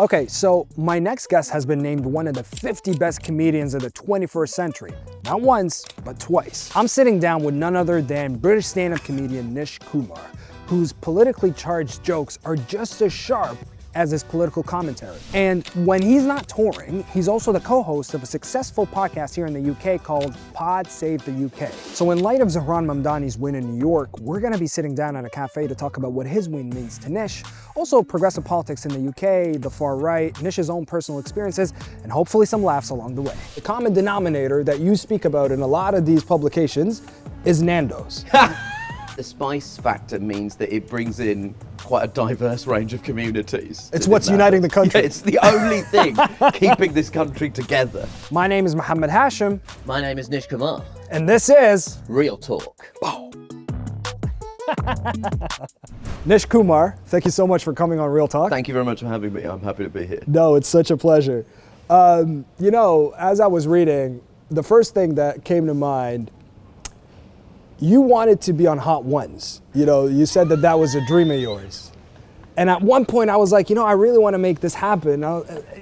Okay, so my next guest has been named one of the 50 best comedians of the 21st century. Not once, but twice. I'm sitting down with none other than British stand-up comedian Nish Kumar, whose politically charged jokes are just as sharp as his political commentary. And when he's not touring, he's also the co-host of a successful podcast here in the UK called Pod Save the UK. So in light of Zohran Mamdani's win in New York, we're gonna be sitting down at a cafe to talk about what his win means to Nish, also progressive politics in the UK, the far right, Nish's own personal experiences, and hopefully some laughs along the way. The common denominator that you speak about in a lot of these publications is Nando's. The spice factor means that it brings in quite a diverse range of communities. It's what's uniting the country. Yeah, it's the only thing keeping this country together. My name is Mohamed Hashem. My name is Nish Kumar. And this is Real Talk. Nish Kumar, thank you so much for coming on Real Talk. Thank you very much for having me. I'm happy to be here. No, it's such a pleasure. You know, as I was reading, the first thing that came to mind, you wanted to be on Hot Ones. You know, you said that that was a dream of yours. And at one point I was like, you know, I really want to make this happen,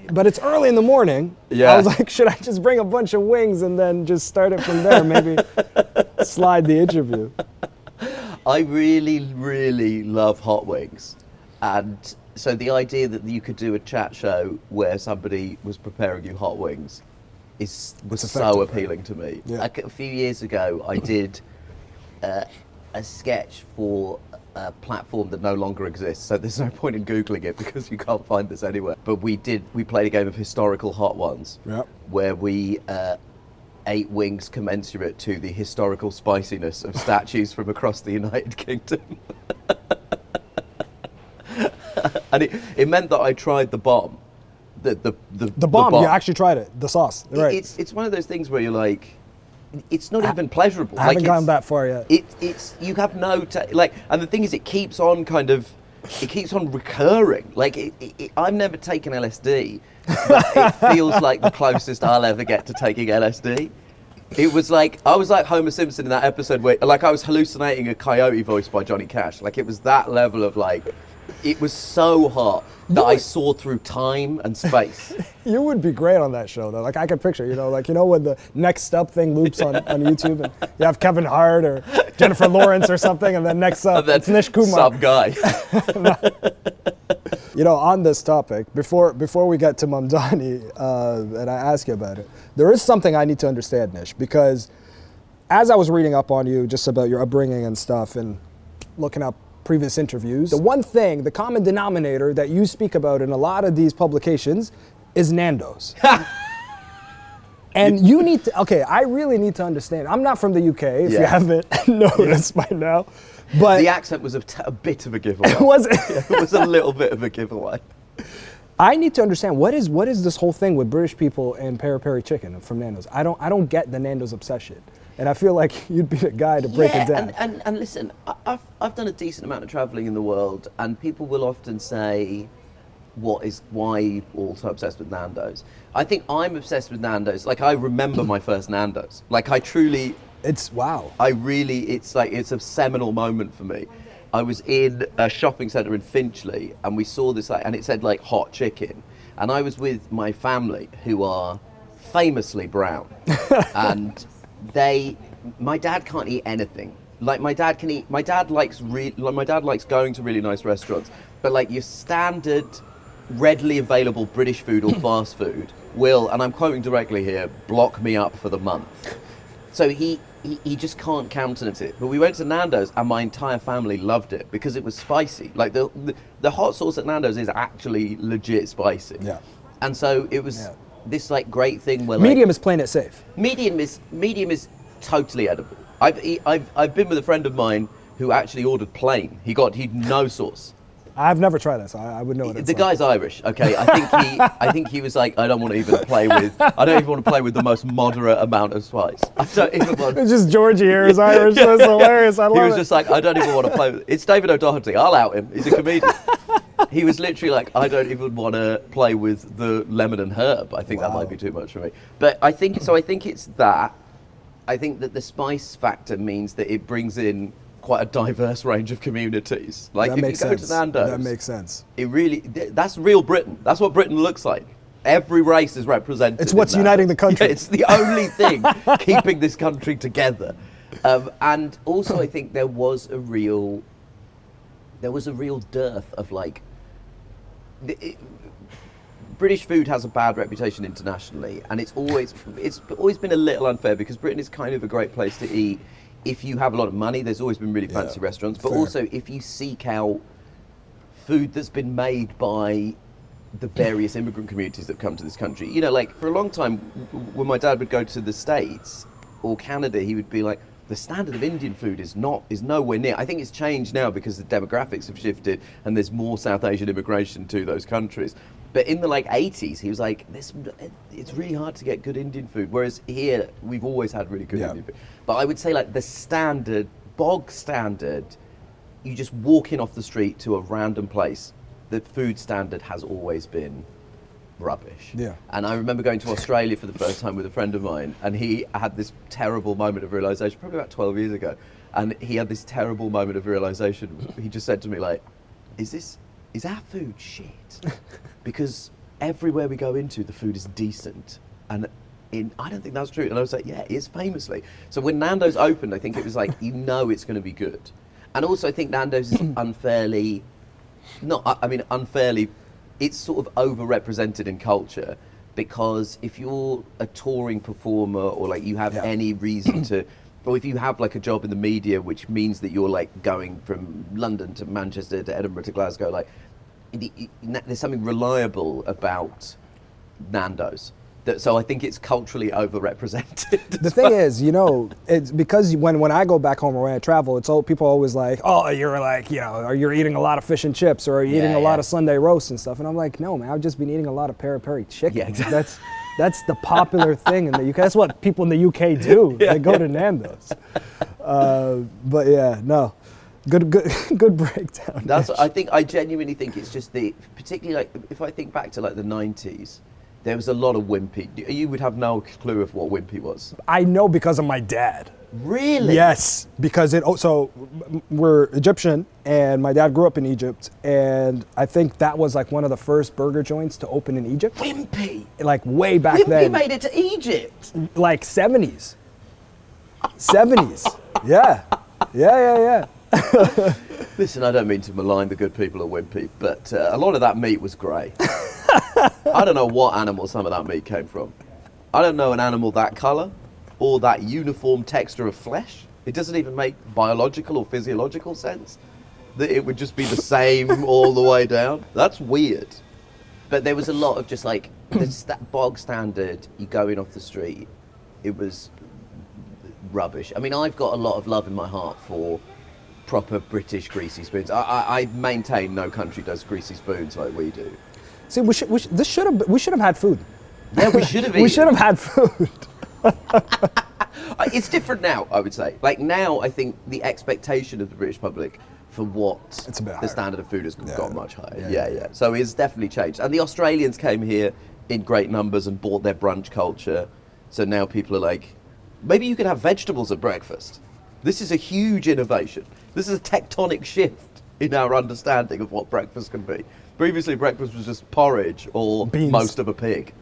but it's early in the morning. Yeah. I was like, should I just bring a bunch of wings and then just start it from there, maybe slide the interview? I really, really love hot wings. And so the idea that you could do a chat show where somebody was preparing you hot wings was so appealing to me. Yeah. Like a few years ago, I did a sketch for a platform that no longer exists, so there's no point in Googling it because you can't find this anywhere. But we played a game of historical hot ones, Yep. where we ate wings commensurate to the historical spiciness of statues from across the United Kingdom. And it meant that I tried the bomb. The bomb, you actually tried it, the sauce, right? It's one of those things where you're like, it's not even pleasurable. I haven't gone that far yet. It's you have no and the thing is, it keeps on recurring. Like I've never taken LSD, but it feels like the closest I'll ever get to taking LSD. It was like I was like Homer Simpson in that episode where like I was hallucinating a coyote voice by Johnny Cash. Like it was that level of like, it was so hot that I saw through time and space. You would be great on that show, though. Like, I could picture, you know, when the Next Up thing loops on YouTube, and you have Kevin Hart or Jennifer Lawrence or something, and then Next Up, it's Nish Kumar. Sub guy. You know, on this topic, before we get to Mamdani, and I ask you about it, there is something I need to understand, Nish, because as I was reading up on you, just about your upbringing and stuff, and looking up previous interviews, the one thing, the common denominator that you speak about in a lot of these publications is Nando's. And you need to, okay, I really need to understand. I'm not from the UK, if you haven't noticed by now. But the accent was a bit of a giveaway. Was it? It was a little bit of a giveaway. I need to understand, what is this whole thing with British people and peri-peri chicken from Nando's? I don't get the Nando's obsession. And I feel like you'd be the guy to break it down. And listen, I've done a decent amount of travelling in the world, and people will often say, why are you all so obsessed with Nando's? I think I'm obsessed with Nando's. Like, I remember my first Nando's. Like, I truly... It's it's a seminal moment for me. I was in a shopping centre in Finchley, and we saw this, and it said, like, hot chicken. And I was with my family, who are famously brown. And... my dad can't eat anything. Like my dad likes going to really nice restaurants, but like your standard readily available British food or fast food will, and I'm quoting directly here, block me up for the month. So he just can't countenance it. But we went to Nando's and my entire family loved it because it was spicy. Like the hot sauce at Nando's is actually legit spicy. Yeah. And so it was this like great thing where medium is playing it safe. Medium is totally edible. I've been with a friend of mine who actually ordered plain. He'd no sauce. I've never tried that, so I would know what it's The guy's Irish, okay. I think he was like, I don't want to even play with the most moderate amount of spice. I don't even want. It's just Georgie here is Irish. That's hilarious. I love it. He was just like, I don't even want to play with it. It's David O'Doherty. I'll out him. He's a comedian. He was literally like, I don't even want to play with the lemon and herb. I think that might be too much for me. But I think it's that. I think that the spice factor means that it brings in quite a diverse range of communities. Like, if you go to Nando's, that makes sense. That's real Britain. That's what Britain looks like. Every race is represented. It's what's uniting the country. Yeah, it's the only thing keeping this country together. And also, I think there was a real dearth of like. British food has a bad reputation internationally, and it's always been a little unfair because Britain is kind of a great place to eat. If you have a lot of money, there's always been really fancy restaurants, but also if you seek out food that's been made by the various immigrant communities that come to this country. You know, like for a long time, when my dad would go to the States or Canada, he would be like, the standard of Indian food is nowhere near. I think it's changed now because the demographics have shifted and there's more South Asian immigration to those countries. But in the 80s, he was like, it's really hard to get good Indian food. Whereas here, we've always had really good Indian food. But I would say like the standard, bog standard, you just walk in off the street to a random place, the food standard has always been rubbish. Yeah. And I remember going to Australia for the first time with a friend of mine, and he had this terrible moment of realization, probably about 12 years ago. And he had this terrible moment of realization. He just said to me, like, is our food shit? Because everywhere we go into, the food is decent. And I don't think that's true. And I was like, yeah, it is famously. So when Nando's opened, I think it was like, you know it's going to be good. And also I think Nando's is unfairly, it's sort of overrepresented in culture, because if you're a touring performer or like you have any reason to, or if you have like a job in the media, which means that you're like going from London to Manchester to Edinburgh to Glasgow, like there's something reliable about Nando's. So I think it's culturally overrepresented. The thing is, you know, it's because when I go back home or when I travel, it's all people are always like, oh, you're like, you know, or you're eating a lot of fish and chips, or you're eating a lot of Sunday roast and stuff. And I'm like, no, man, I've just been eating a lot of peri-peri chicken. Yeah, exactly. That's the popular thing in the UK. That's what people in the UK do. They go to Nando's. But yeah, no. Good breakdown. I genuinely think it's just particularly like if I think back to like the 90s, there was a lot of wimpy. You would have no clue of what wimpy was. I know because of my dad. Really? Yes, because so we're Egyptian, and my dad grew up in Egypt, and I think that was like one of the first burger joints to open in Egypt. Wimpy? Like way back Wimpy then. made it to Egypt? Like 70s. 70s. Yeah. Listen, I don't mean to malign the good people of Wimpy, but a lot of that meat was grey. I don't know what animal some of that meat came from. I don't know an animal that colour or that uniform texture of flesh. It doesn't even make biological or physiological sense that it would just be the same all the way down. That's weird. But there was a lot of just like, that bog standard, you go in off the street, it was rubbish. I mean, I've got a lot of love in my heart for proper British greasy spoons. I maintain no country does greasy spoons like we do. See, we should have had food. Yeah, we should have eaten. We should have had food. It's different now, I would say. Like now, I think the expectation of the British public for what the standard of food has got much higher. Yeah. So it's definitely changed. And the Australians came here in great numbers and bought their brunch culture. So now people are like, maybe you could have vegetables at breakfast. This is a huge innovation. This is a tectonic shift in our understanding of what breakfast can be. Previously, breakfast was just porridge or beans. Most of a pig.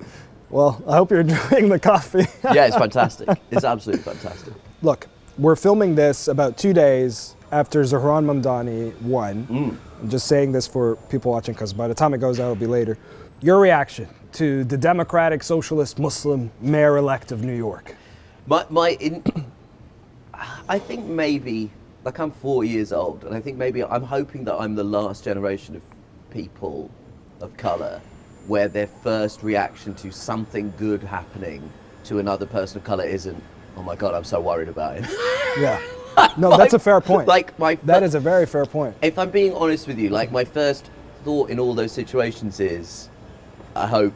Well, I hope you're enjoying the coffee. Yeah, it's fantastic. It's absolutely fantastic. Look, we're filming this about 2 days after Zohran Mamdani won. I'm just saying this for people watching because by the time it goes out, it'll be later. Your reaction to the Democratic Socialist Muslim mayor-elect of New York? I think maybe, like I'm 40 years old, and I think maybe I'm hoping that I'm the last generation of people of colour where their first reaction to something good happening to another person of colour isn't, oh my God, I'm so worried about him. Yeah. No, that's a fair point. That is a very fair point. If I'm being honest with you, like my first thought in all those situations is, I hope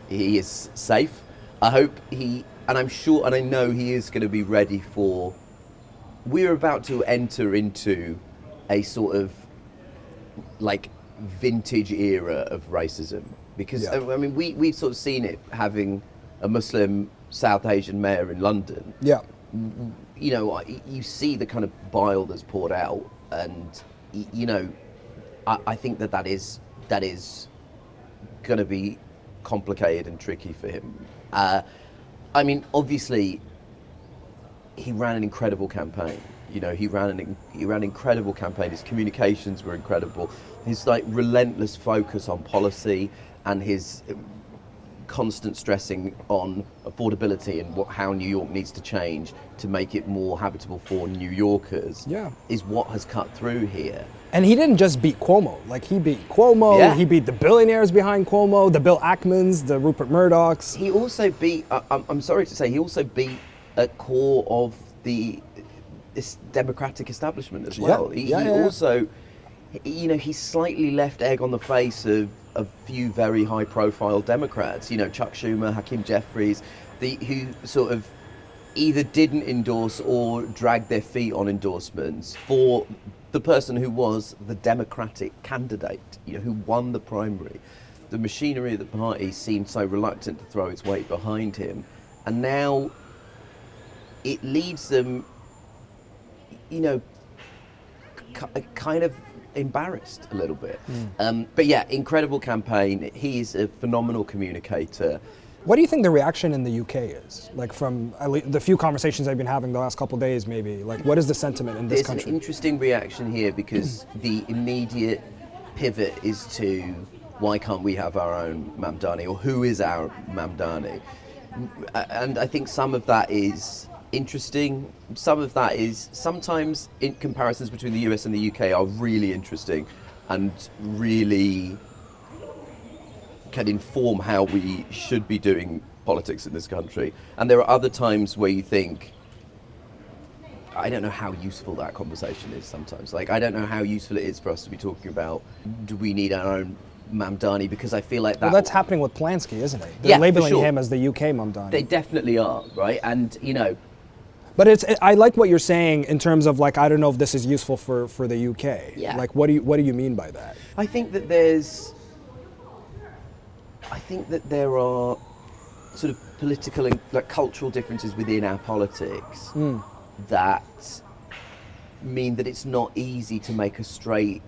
he is safe. I hope and I'm sure, and I know he is going to be ready for, we're about to enter into a sort of like vintage era of racism. Because, I mean, we've sort of seen it having a Muslim South Asian mayor in London. Yeah. you know, you see the kind of bile that's poured out, and you know, I think that is going to be complicated and tricky for him. I mean, obviously, he ran an incredible campaign. You know, he ran an incredible campaign. His communications were incredible. His like relentless focus on policy and his constant stressing on affordability and how New York needs to change to make it more habitable for New Yorkers is what has cut through here. And he didn't just beat Cuomo. Like, he beat Cuomo, he beat the billionaires behind Cuomo, the Bill Ackmans, the Rupert Murdochs. He also beat, I'm sorry to say, he also beat a core of this Democratic establishment as well. He also, you know, he slightly left egg on the face of a few very high-profile Democrats. You know, Chuck Schumer, Hakeem Jeffries, who sort of either didn't endorse or dragged their feet on endorsements for the person who was the Democratic candidate, you know, who won the primary. The machinery of the party seemed so reluctant to throw its weight behind him, and now it leaves them, you know, kind of embarrassed a little bit. But yeah, incredible campaign. He's a phenomenal communicator. What do you think the reaction in the UK is? Like, from the few conversations I've been having the last couple of days, maybe. Like, what is the sentiment in this country? There's an interesting reaction here because the immediate pivot is to, why can't we have our own Mamdani, or who is our Mamdani? And I think some of that is interesting. Some of that is, sometimes in comparisons between the US and the UK are really interesting and really can inform how we should be doing politics in this country. And there are other times where you think, I don't know how useful that conversation is sometimes. Like, I don't know how useful it is for us to be talking about, do we need our own Mamdani? Because I feel like that... Well, that's happening with Polanski, isn't it? They're labeling him as the UK Mamdani. They definitely are, right? And, you know... But I like what you're saying in terms of, like, I don't know if this is useful for the UK. Yeah. Like, what do you mean by that? I think that there are sort of political and like cultural differences within our politics that mean that it's not easy to make a straight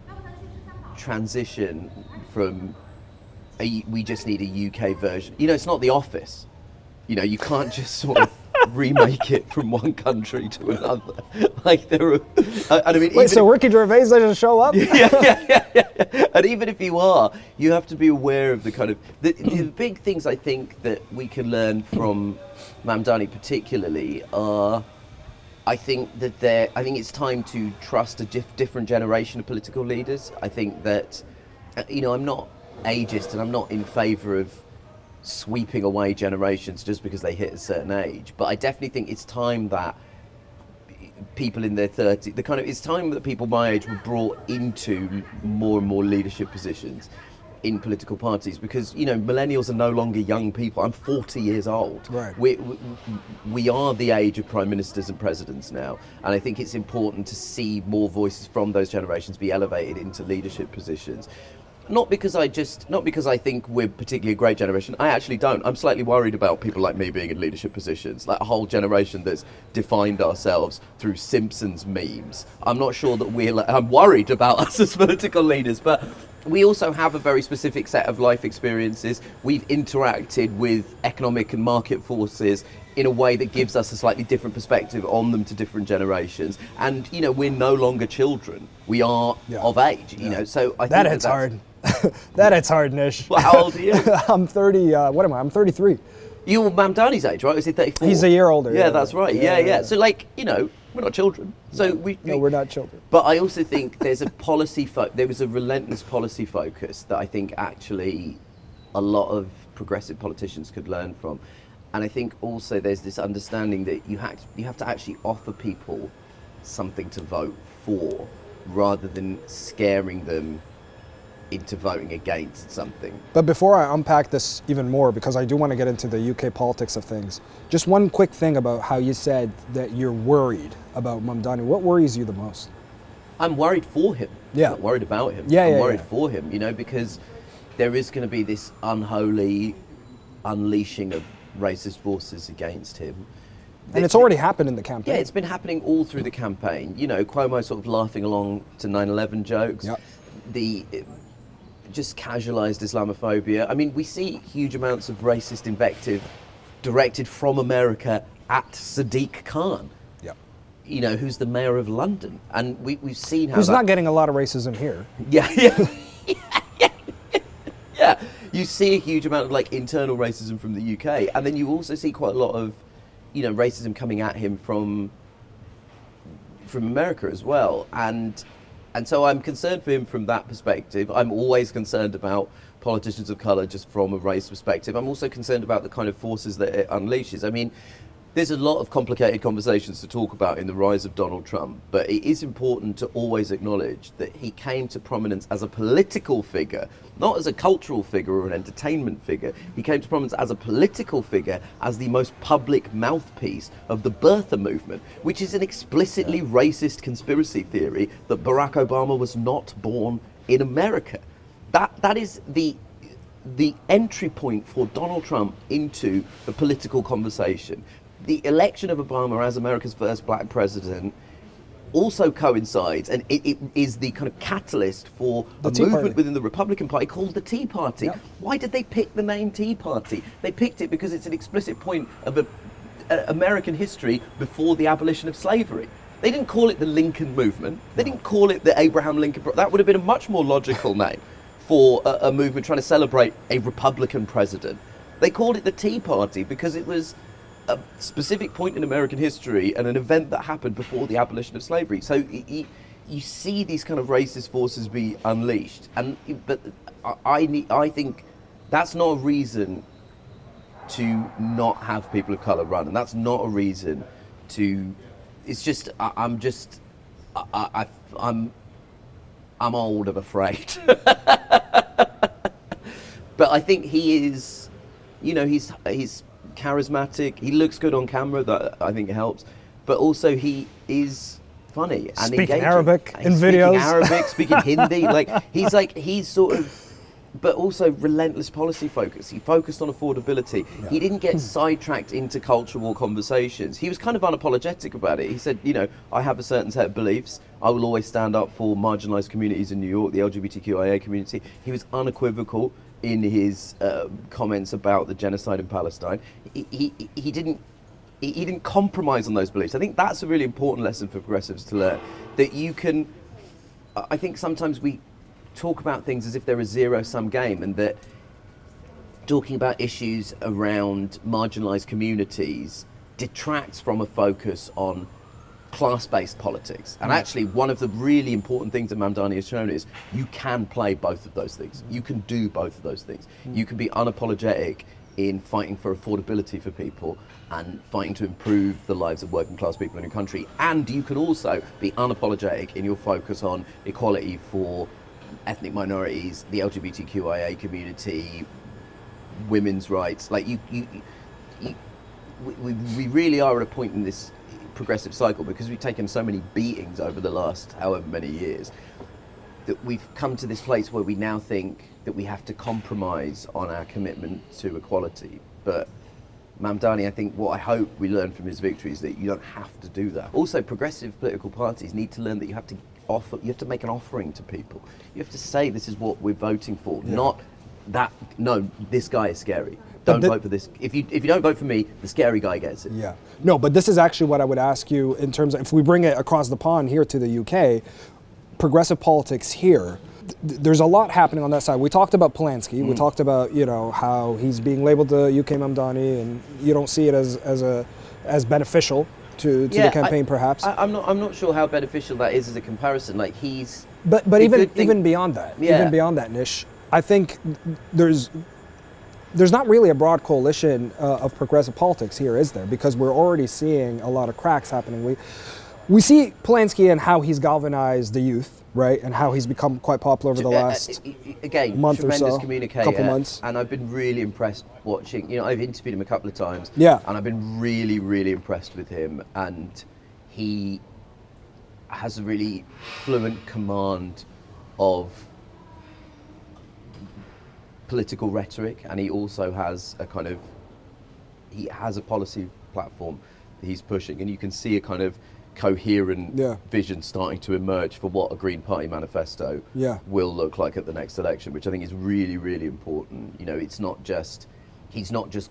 transition from we just need a UK version. You know, it's not The Office. You know, you can't just sort of remake it from one country to another. Like, there are... I mean, wait, so Ricky Gervais doesn't show up? Yeah. And even if you are, you have to be aware of the kind of... The big things I think that we can learn from Mamdani particularly are... I think it's time to trust a different generation of political leaders. I think that, you know, I'm not ageist and I'm not in favour of sweeping away generations just because they hit a certain age. But I definitely think it's time that people in their 30s, it's time that people my age were brought into more and more leadership positions in political parties, because, you know, millennials are no longer young people. I'm 40 years old. Right. We are the age of prime ministers and presidents now, and I think it's important to see more voices from those generations be elevated into leadership positions. Not because I think we're particularly a great generation. I actually don't. I'm slightly worried about people like me being in leadership positions, like a whole generation that's defined ourselves through Simpsons memes. I'm not sure that I'm worried about us as political leaders, but we also have a very specific set of life experiences. We've interacted with economic and market forces in a way that gives us a slightly different perspective on them to different generations. And, you know, we're no longer children. We are of age, you know, so I think that hits hard. That hits hard, Nish. Well, how old are you? I'm 30, what am I? I'm 33. You're Mamdani's age, right? Is he 34? He's a year older. Yeah, that's right. Yeah. So, like, you know, we're not children. So we're not children. But I also think there's there was a relentless policy focus that I think actually a lot of progressive politicians could learn from. And I think also there's this understanding that you have to actually offer people something to vote for, rather than scaring them into voting against something. But before I unpack this even more, because I do want to get into the UK politics of things, just one quick thing about how you said that you're worried about Mamdani. What worries you the most? I'm worried for him. Yeah. I'm not worried about him. I'm worried for him, you know, because there is going to be this unholy unleashing of racist forces against him. And it's already happened in the campaign. Yeah, it's been happening all through the campaign. You know, Cuomo sort of laughing along to 9/11 jokes. Yep. The just casualized Islamophobia. I mean, we see huge amounts of racist invective directed from America at Sadiq Khan. Yep. You know, who's the mayor of London. And we've seen how Who's not getting a lot of racism here. Yeah. Yeah. You see a huge amount of like internal racism from the UK, and then you also see quite a lot of, you know, racism coming at him from America as well. And so I'm concerned for him from that perspective. I'm always concerned about politicians of colour just from a race perspective. I'm also concerned about the kind of forces that it unleashes. I mean, there's a lot of complicated conversations to talk about in the rise of Donald Trump, but it is important to always acknowledge that he came to prominence as a political figure, not as a cultural figure or an entertainment figure. He came to prominence as a political figure, as the most public mouthpiece of the birther movement, which is an explicitly racist conspiracy theory that Barack Obama was not born in America. That is the entry point for Donald Trump into the political conversation. The election of Obama as America's first black president also coincides, and it is the kind of catalyst for a movement within the Republican Party called the Tea Party. Yep. Why did they pick the name Tea Party? They picked it because it's an explicit point of American history before the abolition of slavery. They didn't call it the Lincoln Movement. They didn't call it the Abraham Lincoln. That would have been a much more logical name for a movement trying to celebrate a Republican president. They called it the Tea Party because it was a specific point in American history and an event that happened before the abolition of slavery. So you see these kind of racist forces be unleashed, but I think that's not a reason to not have people of colour run, and that's not a reason to. It's just I'm old and afraid. But I think he is, you know, he's charismatic. He looks good on camera. That I think helps. But also he is funny and speaking engaging. Arabic in speaking videos. Arabic, speaking Hindi. He's sort of, but also relentless policy focus. He focused on affordability. Yeah. He didn't get sidetracked into cultural conversations. He was kind of unapologetic about it. He said, you know, I have a certain set of beliefs. I will always stand up for marginalized communities in New York, the LGBTQIA community. He was unequivocal in his comments about the genocide in Palestine. He didn't compromise on those beliefs. I think that's a really important lesson for progressives to learn. That you can, I think sometimes we talk about things as if they're a zero-sum game, and that talking about issues around marginalized communities detracts from a focus on class-based politics. And actually, one of the really important things that Mamdani has shown is you can play both of those things. You can do both of those things. You can be unapologetic in fighting for affordability for people and fighting to improve the lives of working class people in your country. And you can also be unapologetic in your focus on equality for ethnic minorities, the LGBTQIA community, women's rights. Like we really are at a point in this progressive cycle, because we've taken so many beatings over the last however many years, that we've come to this place where we now think that we have to compromise on our commitment to equality. But Mamdani, I think what I hope we learn from his victory is that you don't have to do that. Also, progressive political parties need to learn that you have to make an offering to people. You have to say, this is what we're voting for, not that, no, this guy is scary. Don't vote for this. If you don't vote for me, the scary guy gets it. Yeah. No, but this is actually what I would ask you in terms of, if we bring it across the pond here to the UK, progressive politics here, there's a lot happening on that side. We talked about Polanski. We talked about, you know, how he's being labeled the UK Mamdani, and you don't see it as beneficial to the campaign, perhaps. I'm not sure how beneficial that is as a comparison. Like he's. But even beyond that, even beyond that, Nish, I think there's not really a broad coalition of progressive politics here, is there? Because we're already seeing a lot of cracks happening. We see Polanski and how he's galvanized the youth, right? And how he's become quite popular over the last month or so, couple months. And I've been really impressed watching, you know, I've interviewed him a couple of times. Yeah. And I've been really, really impressed with him. And he has a really fluent command of political rhetoric, and he also has a policy platform he's pushing, and you can see a kind of coherent vision starting to emerge for what a Green Party manifesto will look like at the next election, which I think is really, really important. You know, he's not just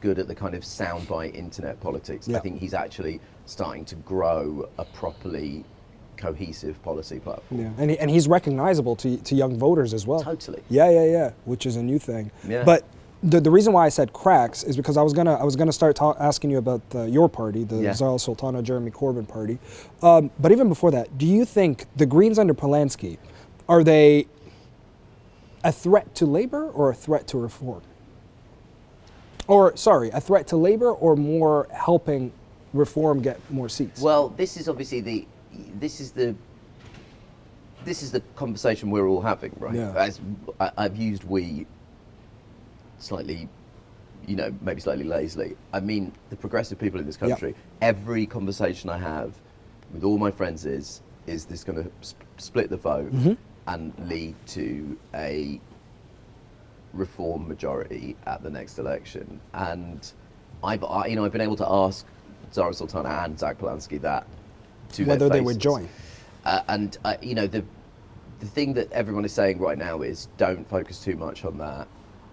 good at the kind of soundbite internet politics. I think he's actually starting to grow a properly cohesive policy platform. Yeah, and he's recognizable to young voters as well. Totally. Yeah, which is a new thing. Yeah. But the reason why I said cracks is because I was gonna start asking you about your party, the Zahra Sultana Jeremy Corbyn party. But even before that, do you think the Greens under Polanski, are they a threat to Labour or a threat to reform? Or sorry, a threat to Labour or more helping reform get more seats? Well, this is obviously the conversation we're all having, right? Yeah. As I've used we slightly, you know, maybe slightly lazily. I mean, the progressive people in this country, every conversation I have with all my friends is this going to split the vote and lead to a reform majority at the next election? And I've been able to ask Zahra Sultana and Zach Polanski that to whether their they would faces. join. You know, the thing that everyone is saying right now is don't focus too much on that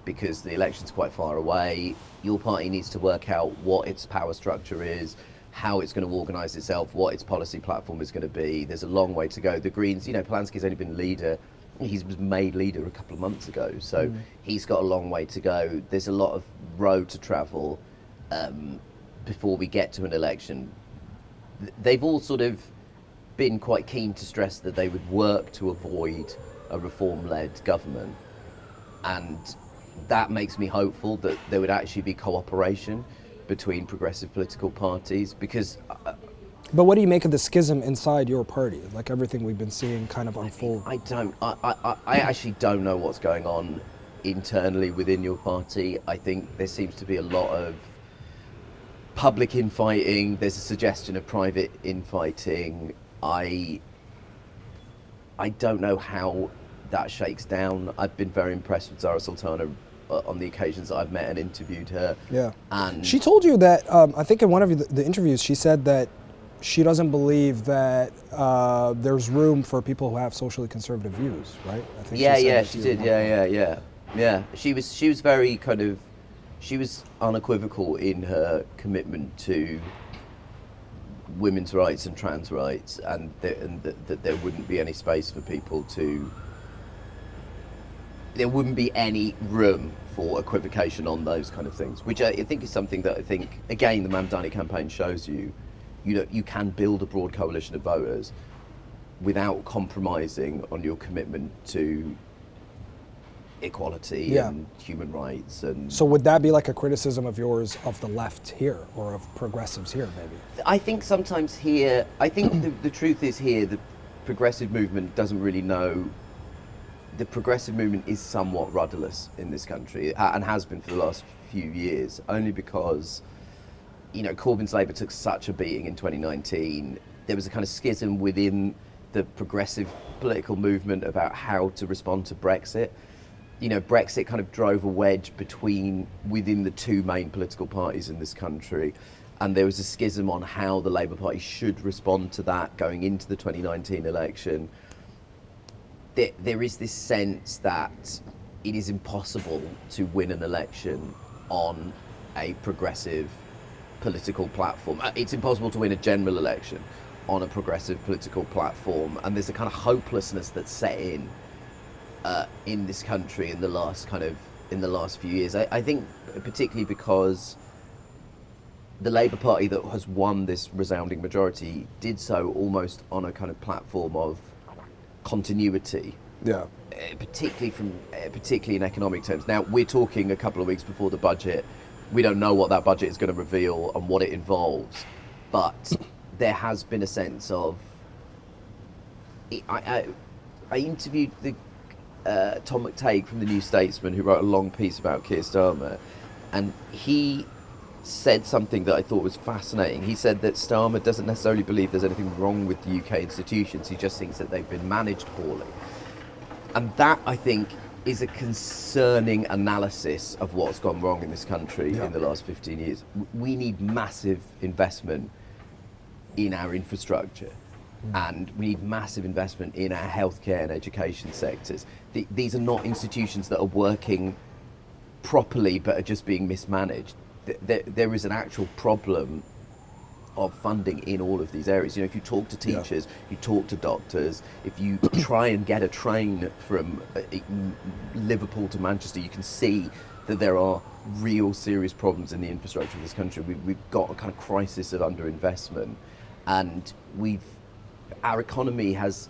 because the election's quite far away. Your party needs to work out what its power structure is, how it's going to organise itself, what its policy platform is going to be. There's a long way to go. The Greens, you know, Polanski's only been leader. He was made leader a couple of months ago, so he's got a long way to go. There's a lot of road to travel before we get to an election. They've all sort of been quite keen to stress that they would work to avoid a reform-led government, and that makes me hopeful that there would actually be cooperation between progressive political parties, because But what do you make of the schism inside your party, like everything we've been seeing kind of unfold? I actually don't know what's going on internally within your party. I think there seems to be a lot of public infighting. There's a suggestion of private infighting. I don't know how that shakes down. I've been very impressed with Zahra Sultana on the occasions that I've met and interviewed her. Yeah. And she told you that, I think in one of the interviews, she said that she doesn't believe that there's room for people who have socially conservative views, right? I think she did. Yeah. She was very kind of, she was unequivocal in her commitment to women's rights and trans rights, and that there wouldn't be any space for people to, there wouldn't be any room for equivocation on those kind of things, which I think is something that I think, again, the Mamdani campaign shows you know, you can build a broad coalition of voters without compromising on your commitment to equality and human rights. And so would that be like a criticism of yours of the left here, or of progressives here, maybe? I think sometimes here, I think the truth is here, the progressive movement doesn't really know. The progressive movement is somewhat rudderless in this country, and has been for the last few years, only because, you know, Corbyn's Labour took such a beating in 2019. There was a kind of schism within the progressive political movement about how to respond to Brexit. You know, Brexit kind of drove a wedge within the two main political parties in this country, and there was a schism on how the Labour Party should respond to that going into the 2019 election. There is this sense that it is impossible to win an election on a progressive political platform. It's impossible to win a general election on a progressive political platform, and there's a kind of hopelessness that's set in this country in the last few years. I think particularly because the Labour Party that has won this resounding majority did so almost on a kind of platform of continuity. Yeah. Particularly in economic terms. Now, we're talking a couple of weeks before the budget. We don't know what that budget is going to reveal and what it involves, but there has been a sense of. I interviewed Tom McTague from the New Statesman, who wrote a long piece about Keir Starmer, and he said something that I thought was fascinating. He said that Starmer doesn't necessarily believe there's anything wrong with the UK institutions. He just thinks that they've been managed poorly. And that, I think, is a concerning analysis of what's gone wrong in this country in the last 15 years. We need massive investment in our infrastructure. And we need massive investment in our healthcare and education sectors. These are not institutions that are working properly but are just being mismanaged. There is an actual problem of funding in all of these areas. You know, if you talk to teachers, you talk to doctors, if you try and get a train from Liverpool to Manchester, you can see that there are real serious problems in the infrastructure of this country. We've got a kind of crisis of underinvestment, and our economy has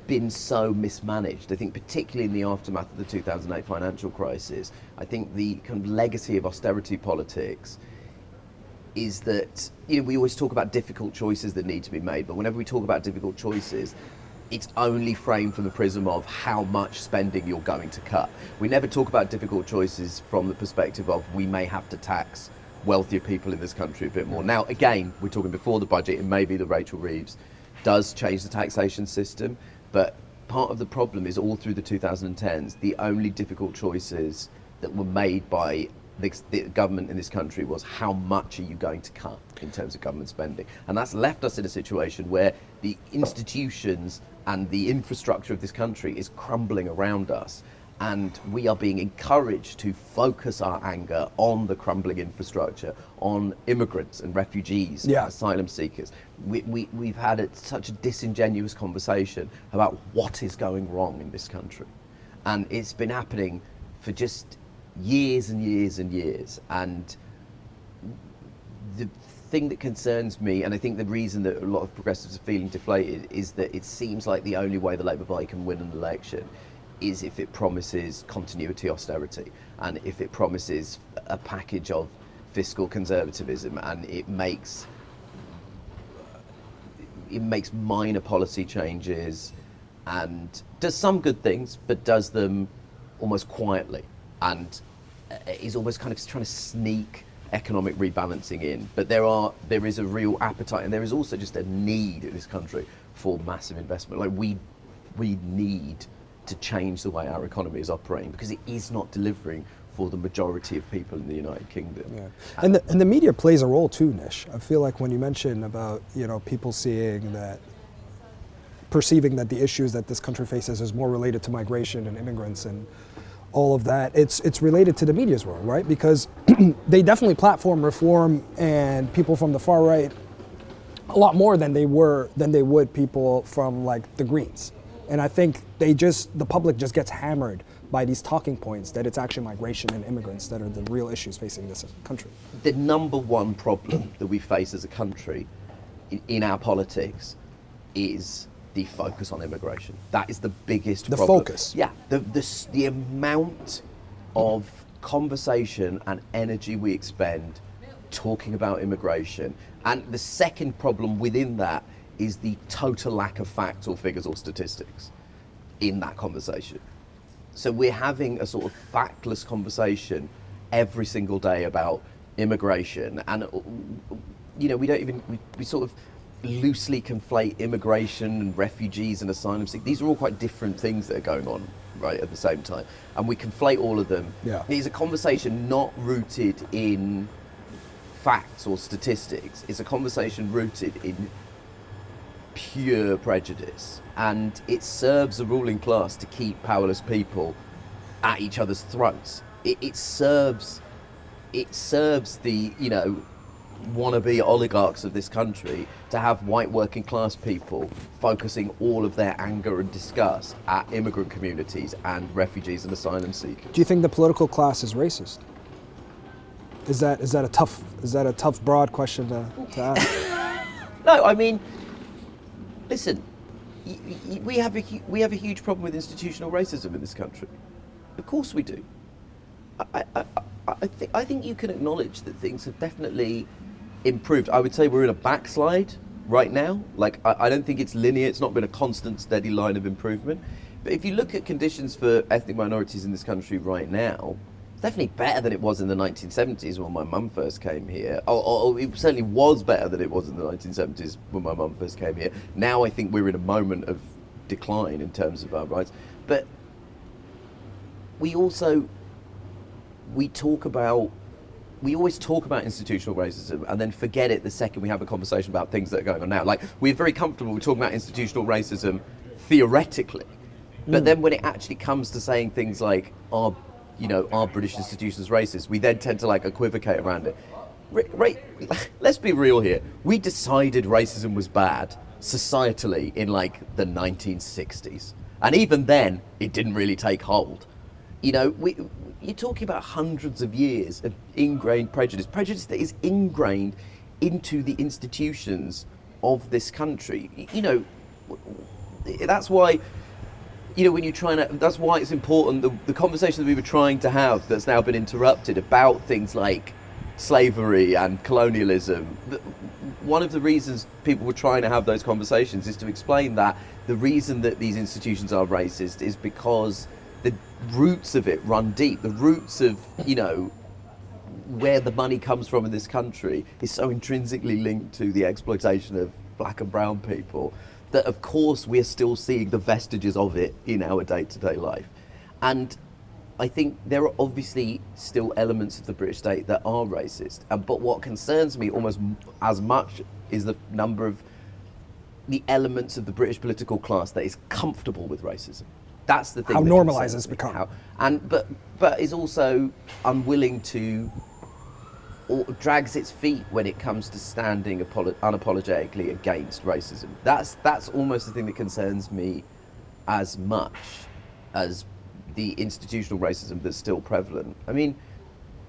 been so mismanaged. I think particularly in the aftermath of the 2008 financial crisis, I think the kind of legacy of austerity politics is that, you know, we always talk about difficult choices that need to be made, but whenever we talk about difficult choices, it's only framed from the prism of how much spending you're going to cut. We never talk about difficult choices from the perspective of we may have to tax wealthier people in this country a bit more. Now, again, we're talking before the budget, and maybe the Rachel Reeves does change the taxation system, but part of the problem is all through the 2010s, the only difficult choices that were made by the government in this country was how much are you going to cut in terms of government spending. And that's left us in a situation where the institutions and the infrastructure of this country is crumbling around us. And we are being encouraged to focus our anger on the crumbling infrastructure, on immigrants and refugees, asylum seekers. We've had such a disingenuous conversation about what is going wrong in this country. And it's been happening for just years and years and years. And the thing that concerns me, and I think the reason that a lot of progressives are feeling deflated, is that it seems like the only way the Labour Party can win an election is if it promises continuity austerity, and if it promises a package of fiscal conservatism, and it makes minor policy changes and does some good things, but does them almost quietly, and is almost kind of trying to sneak economic rebalancing in. But there is a real appetite, and there is also just a need in this country for massive investment. Like we need to change the way our economy is operating, because it is not delivering for the majority of people in the United Kingdom. Yeah. And the media plays a role too, Nish. I feel like when you mention about, you know, people perceiving that the issues that this country faces is more related to migration and immigrants and all of that, it's related to the media's role, right? Because they definitely platform reform and people from the far right a lot more than they would people from like the Greens. And I think the public just gets hammered by these talking points that it's actually migration and immigrants that are the real issues facing this country. The number one problem that we face as a country in our politics is the focus on immigration. That is the biggest problem. The focus. Yeah, the amount of conversation and energy we expend talking about immigration. And the second problem within that is the total lack of facts or figures or statistics in that conversation. So we're having a sort of factless conversation every single day about immigration, and you know, we sort of loosely conflate immigration and refugees and asylum seekers. These are all quite different things that are going on right at the same time, and we conflate all of them. It's a conversation not rooted in facts or statistics. It's a conversation rooted in pure prejudice, and it serves the ruling class to keep powerless people at each other's throats. It serves the, you know, wannabe oligarchs of this country to have white working class people focusing all of their anger and disgust at immigrant communities and refugees and asylum seekers. Do you think the political class is racist? Is that a tough broad question to ask? No, I mean, listen, we have a huge problem with institutional racism in this country. Of course we do. I think you can acknowledge that things have definitely improved. I would say we're in a backslide right now. Like, I don't think it's linear. It's not been a constant, steady line of improvement. But if you look at conditions for ethnic minorities in this country right now, it's definitely better than it was in the 1970s when my mum first came here. Or it certainly was better than it was in the 1970s when my mum first came here. Now I think we're in a moment of decline in terms of our rights. But we talk about we always talk about institutional racism and then forget it the second we have a conversation about things that are going on now. Like, we're very comfortable with talking about institutional racism theoretically, but then when it actually comes to saying things like, are British institutions racist, we then tend to like equivocate around it. Let's be real here. We decided racism was bad societally in like the 1960s. And even then, it didn't really take hold. You're talking about hundreds of years of ingrained prejudice that is ingrained into the institutions of this country. That's why, when you're trying to, that's why it's important, the conversation that we were trying to have that's now been interrupted about things like slavery and colonialism. One of the reasons people were trying to have those conversations is to explain that the reason that these institutions are racist is because the roots of it run deep. The roots of, where the money comes from in this country is so intrinsically linked to the exploitation of black and brown people that, of course, we're still seeing the vestiges of it in our day-to-day life. And I think there are obviously still elements of the British state that are racist. But what concerns me almost as much is the number of the elements of the British political class that is comfortable with racism. That's the thing. How normalised it's become. But is also unwilling to, or drags its feet when it comes to standing unapologetically against racism. That's almost the thing that concerns me as much as the institutional racism that's still prevalent. I mean,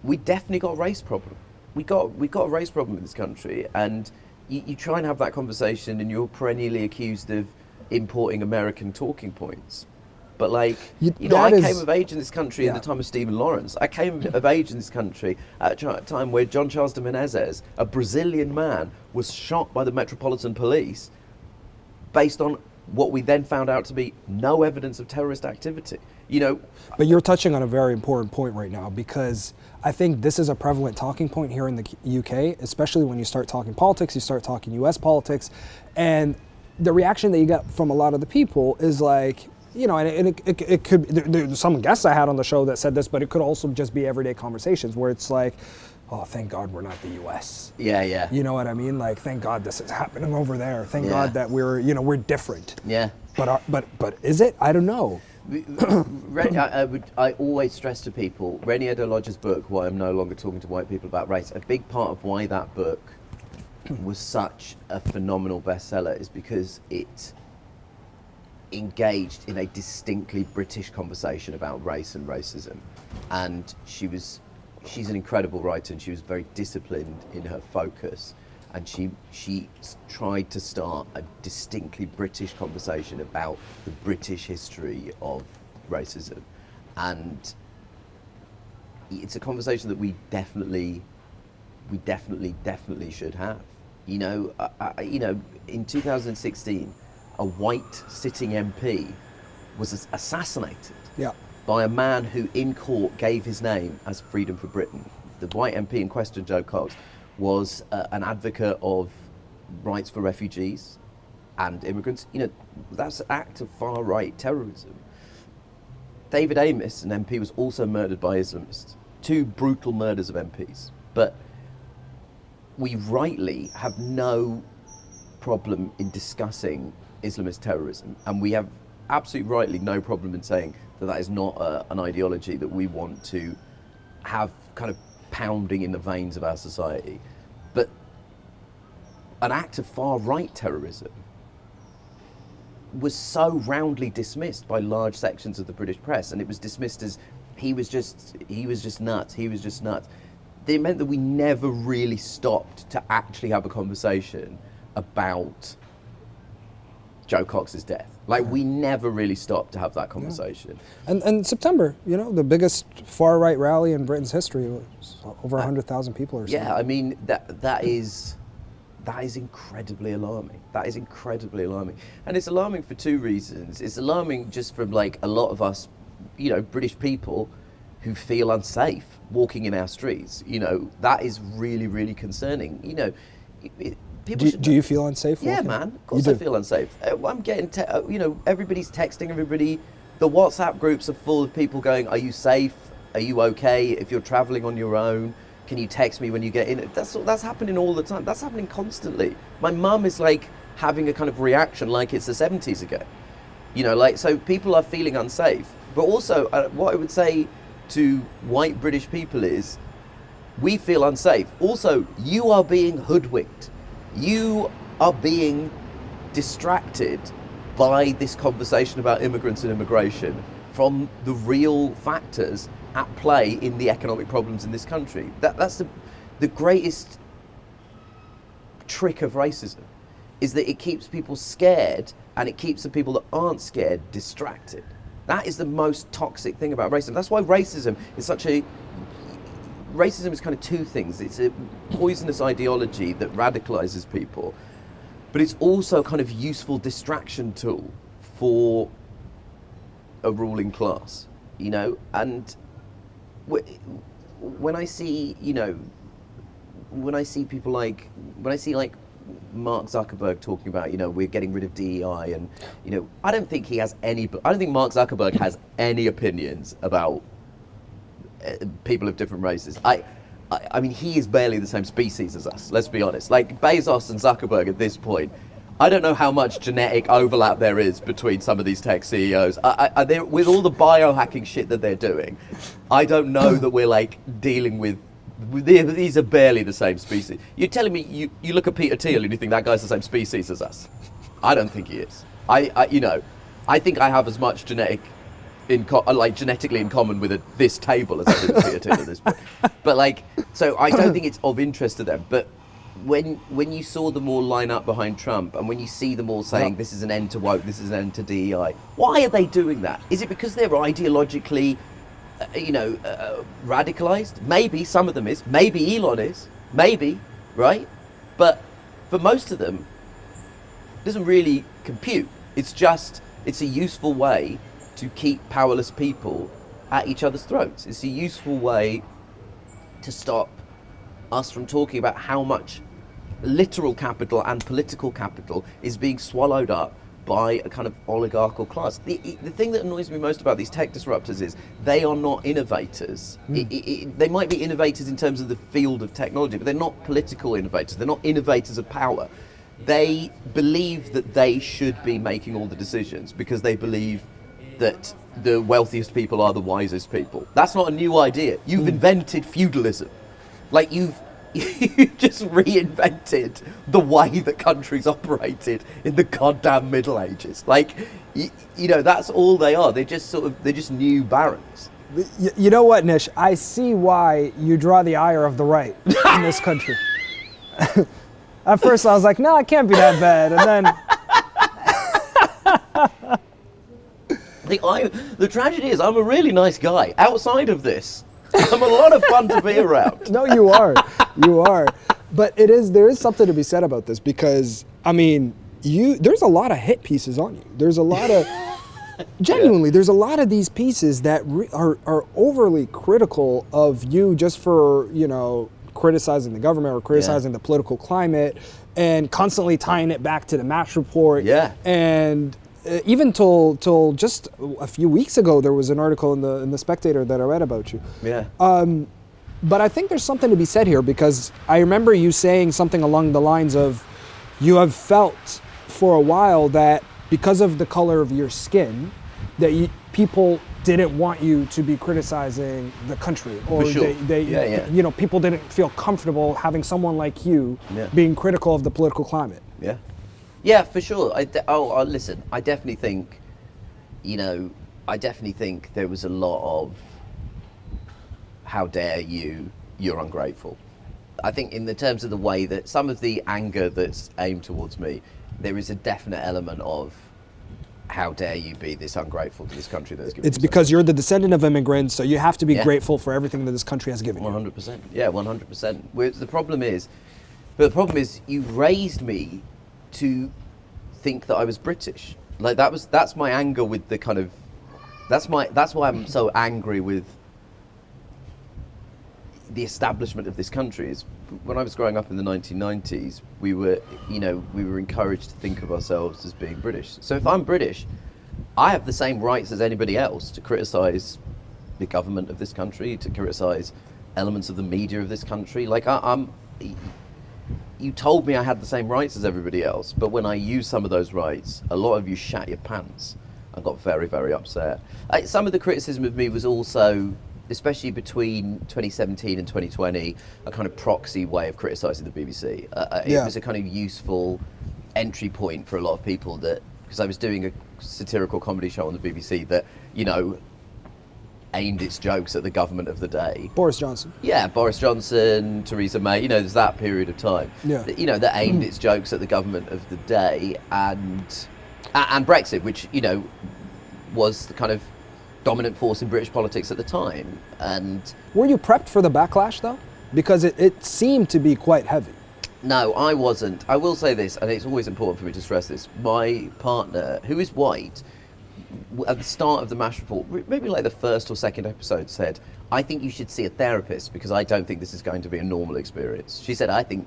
we definitely got a race problem. We got a race problem in this country, and you try and have that conversation, and you're perennially accused of importing American talking points. But I came of age in this country at the time of Stephen Lawrence. I came of age in this country at a time where John Charles de Menezes, a Brazilian man, was shot by the Metropolitan Police based on what we then found out to be no evidence of terrorist activity. But you're touching on a very important point right now, because I think this is a prevalent talking point here in the UK, especially when you start talking politics, you start talking US politics, and the reaction that you get from a lot of the people is like, and it could, there's some guests I had on the show that said this, but it could also just be everyday conversations where it's like, oh, thank God we're not the US. Yeah. You know what I mean? Like, thank God this is happening over there. Thank God that we're different. Yeah. But is it? I don't know. I always stress to people, Reni Eddo-Lodge's book, Why I'm No Longer Talking to White People About Race, a big part of why that book was such a phenomenal bestseller is because it engaged in a distinctly British conversation about race and racism. And she's an incredible writer, and she was very disciplined in her focus. And she tried to start a distinctly British conversation about the British history of racism. And it's a conversation that we definitely should have. In 2016, a white sitting MP was assassinated by a man who in court gave his name as Freedom for Britain. The white MP in question, Joe Cox, was an advocate of rights for refugees and immigrants. That's an act of far-right terrorism. David Amess, an MP, was also murdered by Islamists. 2 brutal murders of MPs. But we rightly have no problem in discussing Islamist terrorism, and we have absolutely rightly no problem in saying that is not an ideology that we want to have kind of pounding in the veins of our society. But an act of far-right terrorism was so roundly dismissed by large sections of the British press, and it was dismissed as he was just nuts. It meant that we never really stopped to actually have a conversation about Joe Cox's death. We never really stopped to have that conversation. And September, the biggest far-right rally in Britain's history, was over 100,000 people or so. Yeah, I mean, that is incredibly alarming. That is incredibly alarming. And it's alarming for 2 reasons. It's alarming just from a lot of us, British people who feel unsafe walking in our streets. That is really, really concerning. Do you feel unsafe? Yeah, man. Of course I feel unsafe. I'm getting, everybody's texting everybody. The WhatsApp groups are full of people going, "Are you safe? Are you okay? If you're traveling on your own, can you text me when you get in? That's happening all the time. That's happening constantly. My mum is like having a kind of reaction like it's the 70s again. You know, like, so people are feeling unsafe. But also, what I would say to white British people is, we feel unsafe. Also, you are being hoodwinked. You are being distracted by this conversation about immigrants and immigration from the real factors at play in the economic problems in this country. That's the greatest trick of racism, is that it keeps people scared, and it keeps the people that aren't scared distracted. That is the most toxic thing about racism. That's why racism is kind of two things. It's a poisonous ideology that radicalizes people, but it's also a kind of useful distraction tool for a ruling class, you know? And when I see, you know, when I see like Mark Zuckerberg talking about, you know, we're getting rid of DEI, and, you know, I don't think Mark Zuckerberg has any opinions about people of different races. I mean, he is barely the same species as us, let's be honest. Like, Bezos and Zuckerberg at this point, I don't know how much genetic overlap there is between some of these tech CEOs. With all the biohacking shit that they're doing, I don't know that we're like dealing with these are barely the same species. You're telling me you look at Peter Thiel and you think that guy's the same species as us? I don't think he is. I think I have as much genetically in common with this table as I do with Peter Thiel at this point. But like, so I don't think it's of interest to them. But when you saw them all line up behind Trump, and when you see them all saying this is an end to woke, this is an end to DEI, why are they doing that? Is it because they're ideologically radicalized? Maybe some of them is. Maybe Elon is. Maybe, right? But for most of them, it doesn't really compute. It's a useful way to keep powerless people at each other's throats. It's a useful way to stop us from talking about how much literal capital and political capital is being swallowed up by a kind of oligarchical class. The thing that annoys me most about these tech disruptors is they are not innovators. They might be innovators in terms of the field of technology, but they're not political innovators. They're not innovators of power. They believe that they should be making all the decisions because they believe that the wealthiest people are the wisest people. That's not a new idea. You've invented feudalism. Like, you just reinvented the way that countries operated in the goddamn Middle Ages. Like, you know, that's all they are. They're just new barons. You know what, Nish? I see why you draw the ire of the right in this country. At first I was like, no, it can't be that bad. And then the tragedy is I'm a really nice guy. Outside of this, I'm a lot of fun to be around. No, you are. You are. But there is something to be said about this, because, I mean, there's a lot of hit pieces on you. There's a lot of, genuinely, there's a lot of these pieces that are overly critical of you just for, you know, criticizing the government or criticizing the political climate, and constantly tying it back to the Match Report. Yeah. And even till just a few weeks ago, there was an article in the Spectator that I read about you. Yeah. But I think there's something to be said here, because I remember you saying something along the lines of, you have felt for a while that because of the color of your skin, that people didn't want you to be criticizing the country, or you know, people didn't feel comfortable having someone like you being critical of the political climate. Yeah. Yeah, for sure. Listen, I definitely think, you know, there was a lot of, how dare you, you're ungrateful. I think in the terms of the way that some of the anger that's aimed towards me, there is a definite element of, how dare you be this ungrateful to this country that has given you. It's because you're the descendant of immigrants, so you have to be grateful for everything that this country has given you. 100%. Yeah, 100%. The problem is, you raised me to think that I was British. Like, that's my anger with the kind of, that's why I'm so angry with the establishment of this country. Is when I was growing up in the 1990s, we were encouraged to think of ourselves as being British. So if I'm British, I have the same rights as anybody else to criticise the government of this country, to criticise elements of the media of this country. Like I'm you told me I had the same rights as everybody else, but when I used some of those rights, a lot of you shat your pants. I got very, very upset. Some of the criticism of me was also, especially between 2017 and 2020, a kind of proxy way of criticising the BBC. It was a kind of useful entry point for a lot of people, that because I was doing a satirical comedy show on the BBC that, you know, aimed its jokes at the government of the day. Boris Johnson. Yeah, Boris Johnson, Theresa May, you know, there's that period of time. Yeah. You know, that aimed its jokes at the government of the day, and Brexit, which, you know, was the kind of dominant force in British politics at the time. And were you prepped for the backlash, though? Because it seemed to be quite heavy. No, I wasn't. I will say this, and it's always important for me to stress this. My partner, who is white, at the start of the MASH report, maybe like the first or second episode, said, I think you should see a therapist because I don't think this is going to be a normal experience. She said, I think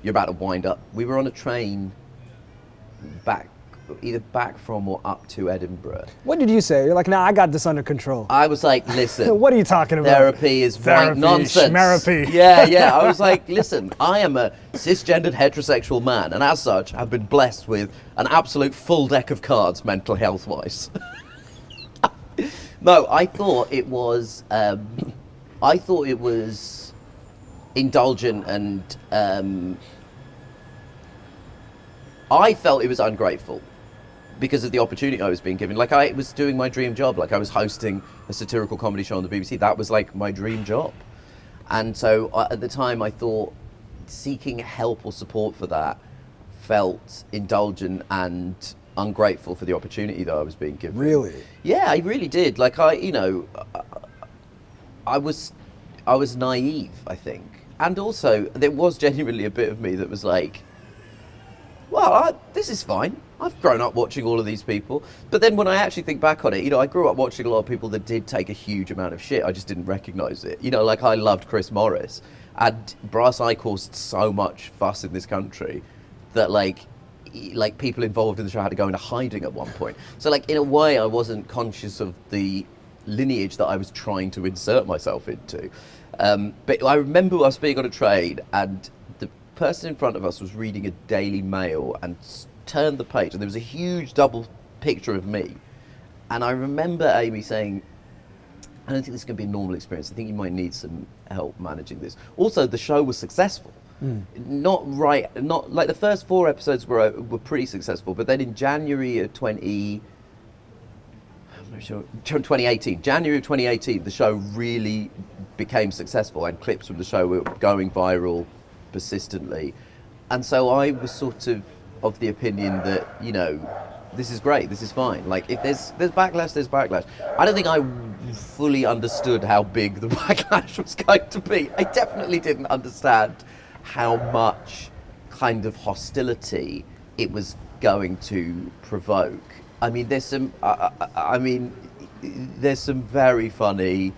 you're about to wind up. We were on a train either back from or up to Edinburgh. What did you say? You're like, nah, I got this under control. I was like, listen. What are you talking about? Therapy is white nonsense. Schmerapy. Yeah. I was like, listen, I am a cisgendered heterosexual man, and as such, have been blessed with an absolute full deck of cards, mental health-wise. No, I thought it was indulgent, and I felt it was ungrateful because of the opportunity I was being given. Like, I was doing my dream job. Like, I was hosting a satirical comedy show on the BBC. That was like my dream job. And so at the time I thought seeking help or support for that felt indulgent and ungrateful for the opportunity that I was being given. Really? Yeah, I really did. Like, I was naive, I think. And also there was genuinely a bit of me that was like, well, this is fine. I've grown up watching all of these people. But then when I actually think back on it, you know, I grew up watching a lot of people that did take a huge amount of shit. I just didn't recognise it. You know, like, I loved Chris Morris. And Brass Eye caused so much fuss in this country that, like people involved in the show had to go into hiding at one point. So, like, in a way, I wasn't conscious of the lineage that I was trying to insert myself into. But I remember us being on a train, and the person in front of us was reading a Daily Mail and turned the page, and there was a huge double picture of me. And I remember Amy saying, I don't think this is going to be a normal experience. I think you might need some help managing this. Also, the show was successful. Not like the first 4 episodes were pretty successful, but then in January of 2018, the show really became successful, and clips from the show were going viral persistently. And so I was sort of the opinion that, you know, this is great, this is fine. Like, if there's backlash, there's backlash. I don't think I fully understood how big the backlash was going to be. I definitely didn't understand how much kind of hostility it was going to provoke. I mean, there's some very funny.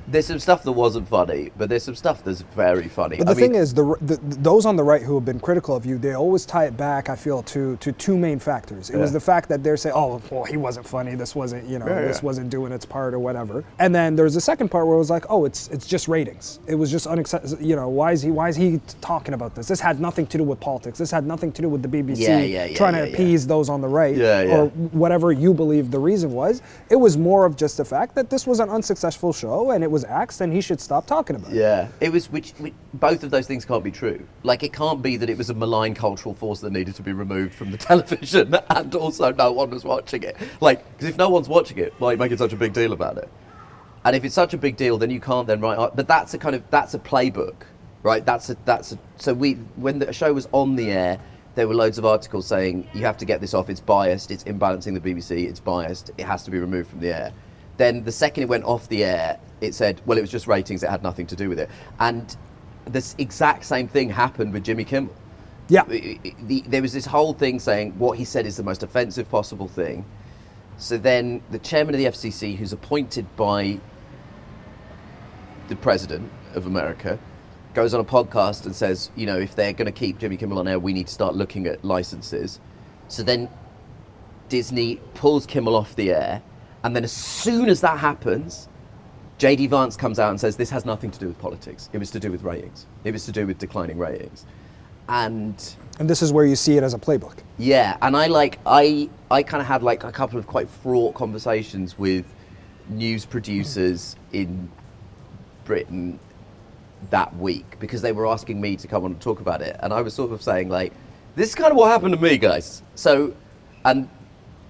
There's some stuff that wasn't funny, but there's some stuff that's very funny. But the thing is, those on the right who have been critical of you, they always tie it back, I feel, to 2 main factors. It was the fact that they're saying, oh, well, he wasn't funny, this wasn't, you know, this wasn't doing its part or whatever. And then there's the second part where it was like, oh, it's just ratings. It was just unacceptable. You know, why is he talking about this? This had nothing to do with politics. This had nothing to do with the BBC trying to appease those on the right or whatever you believe the reason was. It was more of just the fact that this was an unsuccessful show and it was axed, and he should stop talking about it. Yeah, it was, which both of those things can't be true. Like, it can't be that it was a malign cultural force that needed to be removed from the television, and also no one was watching it. Like, because if no one's watching it, why are you making such a big deal about it? And if it's such a big deal, then you can't then write. But that's a playbook, right? So when the show was on the air, there were loads of articles saying you have to get this off. It's biased. It's imbalancing the BBC. It's biased. It has to be removed from the air. Then the second it went off the air, it said, well, it was just ratings, it had nothing to do with it. And this exact same thing happened with Jimmy Kimmel. Yeah. There was this whole thing saying what he said is the most offensive possible thing. So then the chairman of the FCC, who's appointed by the president of America, goes on a podcast and says, you know, if they're going to keep Jimmy Kimmel on air, we need to start looking at licenses. So then Disney pulls Kimmel off the air. And then as soon as that happens, JD Vance comes out and says this has nothing to do with politics. It was to do with ratings. It was to do with declining ratings. And this is where you see it as a playbook. Yeah, and I kind of had like a couple of quite fraught conversations with news producers in Britain that week because they were asking me to come on and talk about it, and I was sort of saying like, this is kind of what happened to me, guys. So, and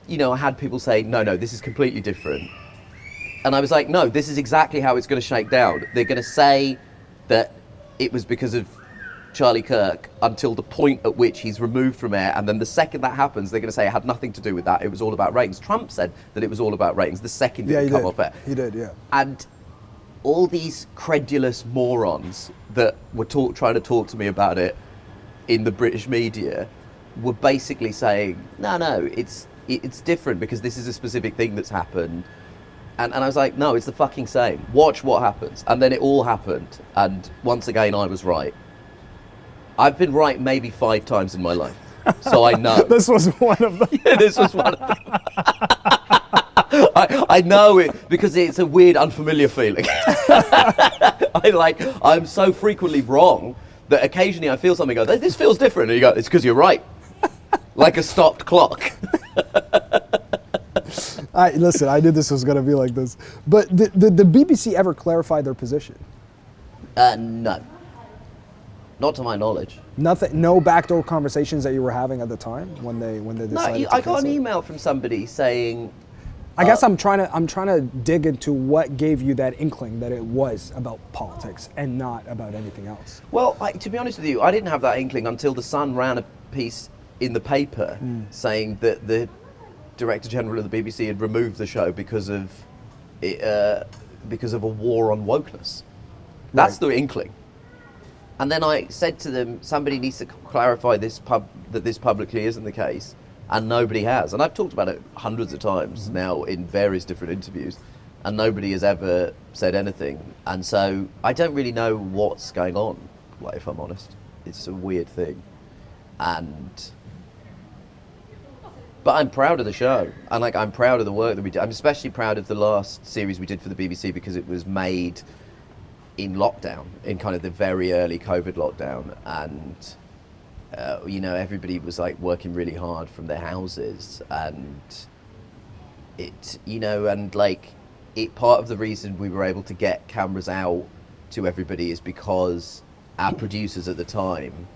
you know, I had people say, no, this is completely different. And I was like, no, this is exactly how it's going to shake down. They're going to say that it was because of Charlie Kirk until the point at which he's removed from air, and then the second that happens, they're going to say it had nothing to do with that. It was all about ratings. Trump said that it was all about ratings the second it come off air. He did, yeah. And all these credulous morons that were trying to talk to me about it in the British media were basically saying, no, it's different because this is a specific thing that's happened. And I was like, no, it's the fucking same. Watch what happens. And then it all happened. And once again, I was right. I've been right maybe 5 times in my life. So I know. This was one of them. Yeah, this was one of them. I know it because it's a weird, unfamiliar feeling. I'm so frequently wrong that occasionally I feel something, go, this feels different. And you go, it's because you're right. Like a stopped clock. Listen, I knew this was going to be like this. But did the BBC ever clarify their position? No. Not to my knowledge. Nothing. No backdoor conversations that you were having at the time when they decided. No, I got an email from somebody saying. I guess I'm trying to dig into what gave you that inkling that it was about politics and not about anything else. Well, to be honest with you, I didn't have that inkling until the Sun ran a piece in the paper saying that the Director General of the BBC had removed the show because of a war on wokeness. That's the inkling. And then I said to them, somebody needs to clarify that this publicly isn't the case, and nobody has. And I've talked about it hundreds of times now in various different interviews, and nobody has ever said anything. And so I don't really know what's going on, like, if I'm honest. It's a weird thing. But I'm proud of the show, and I'm proud of the work that we did. I'm especially proud of the last series we did for the BBC because it was made in lockdown, in kind of the very early COVID lockdown, and everybody was working really hard from their houses, and part of the reason we were able to get cameras out to everybody is because our producers at the time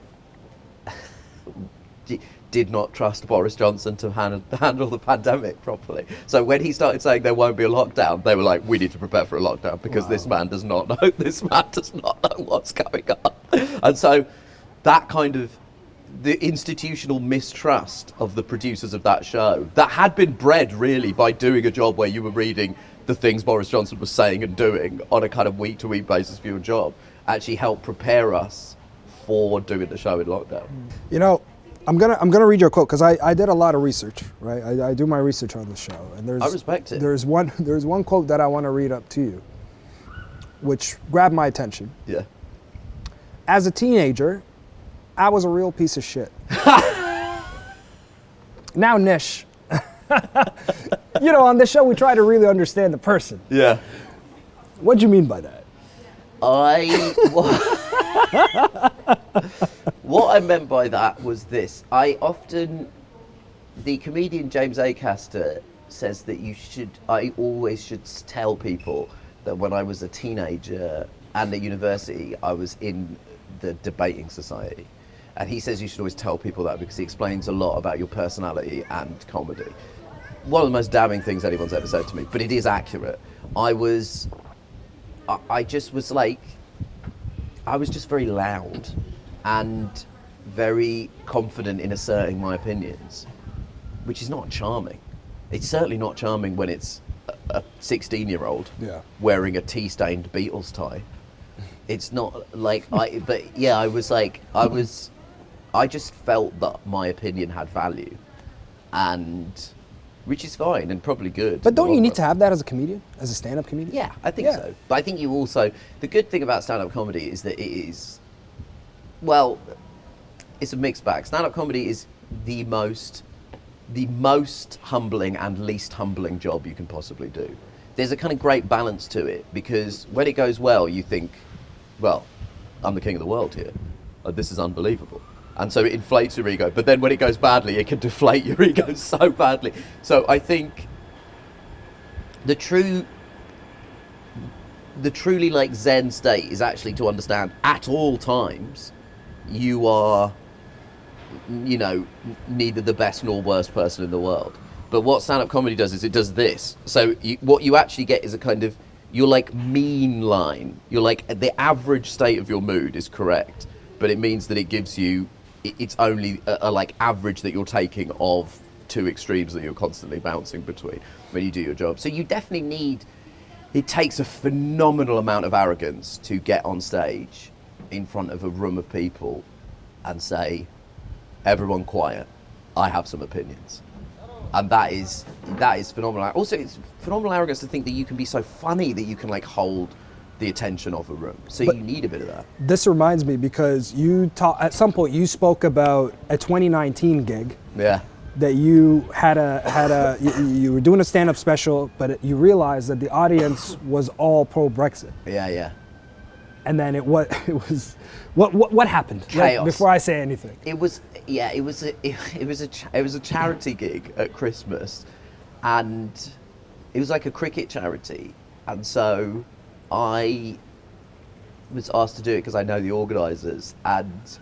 did not trust Boris Johnson to handle the pandemic properly. So when he started saying there won't be a lockdown, they were like, we need to prepare for a lockdown because this man does not know what's going on. And so that kind of the institutional mistrust of the producers of that show that had been bred really by doing a job where you were reading the things Boris Johnson was saying and doing on a kind of week-to-week basis for your job actually helped prepare us for doing the show in lockdown. I'm gonna read your quote because I did a lot of research, right? I do my research on the show, and I respect it. There's one quote that I want to read up to you, which grabbed my attention. Yeah. As a teenager, I was a real piece of shit. Now, Nish, on this show we try to really understand the person. Yeah. What do you mean by that? What I meant by that was this. The comedian James Acaster says that I always should tell people that when I was a teenager and at university, I was in the debating society. And he says you should always tell people that because he explains a lot about your personality and comedy. One of the most damning things anyone's ever said to me, but it is accurate. I was just very loud and very confident in asserting my opinions, which is not charming. It's certainly not charming when it's a 16-year-old wearing a tea-stained Beatles tie. It's not I just felt that my opinion had value, and which is fine and probably good. But don't you need to have that as a comedian, as a stand-up comedian? Yeah, I think so. But I think you also, the good thing about stand-up comedy is that it is, well, it's a mixed bag. Stand-up comedy is the most humbling and least humbling job you can possibly do. there's a kind of great balance to it, because when it goes well, you think, well, I'm the king of the world here. This is unbelievable. And so it inflates your ego. But then when it goes badly, it can deflate your ego so badly. So I think the truly like Zen state is actually to understand at all times you are, you know, neither the best nor worst person in the world. But what stand-up comedy does is it does this. So what you actually get is a kind of, you're like mean line. You're like, the average state of your mood is correct, but it means that it gives you, it's only a like average that you're taking of two extremes that you're constantly bouncing between when you do your job. So you definitely need, it takes a phenomenal amount of arrogance to get on stage in front of a room of people and say, everyone quiet, I have some opinions. And that is phenomenal. Also, it's phenomenal arrogance to think that you can be so funny that you can like hold the attention of a room. So you need a bit of that. This reminds me, because at some point you spoke about a 2019 gig. Yeah. That you you were doing a stand-up special, but you realized that the audience was all pro-Brexit. Yeah. And then what happened? Chaos. Like, before I say anything. It was a charity gig at Christmas, and it was like a cricket charity, and so I was asked to do it because I know the organisers, and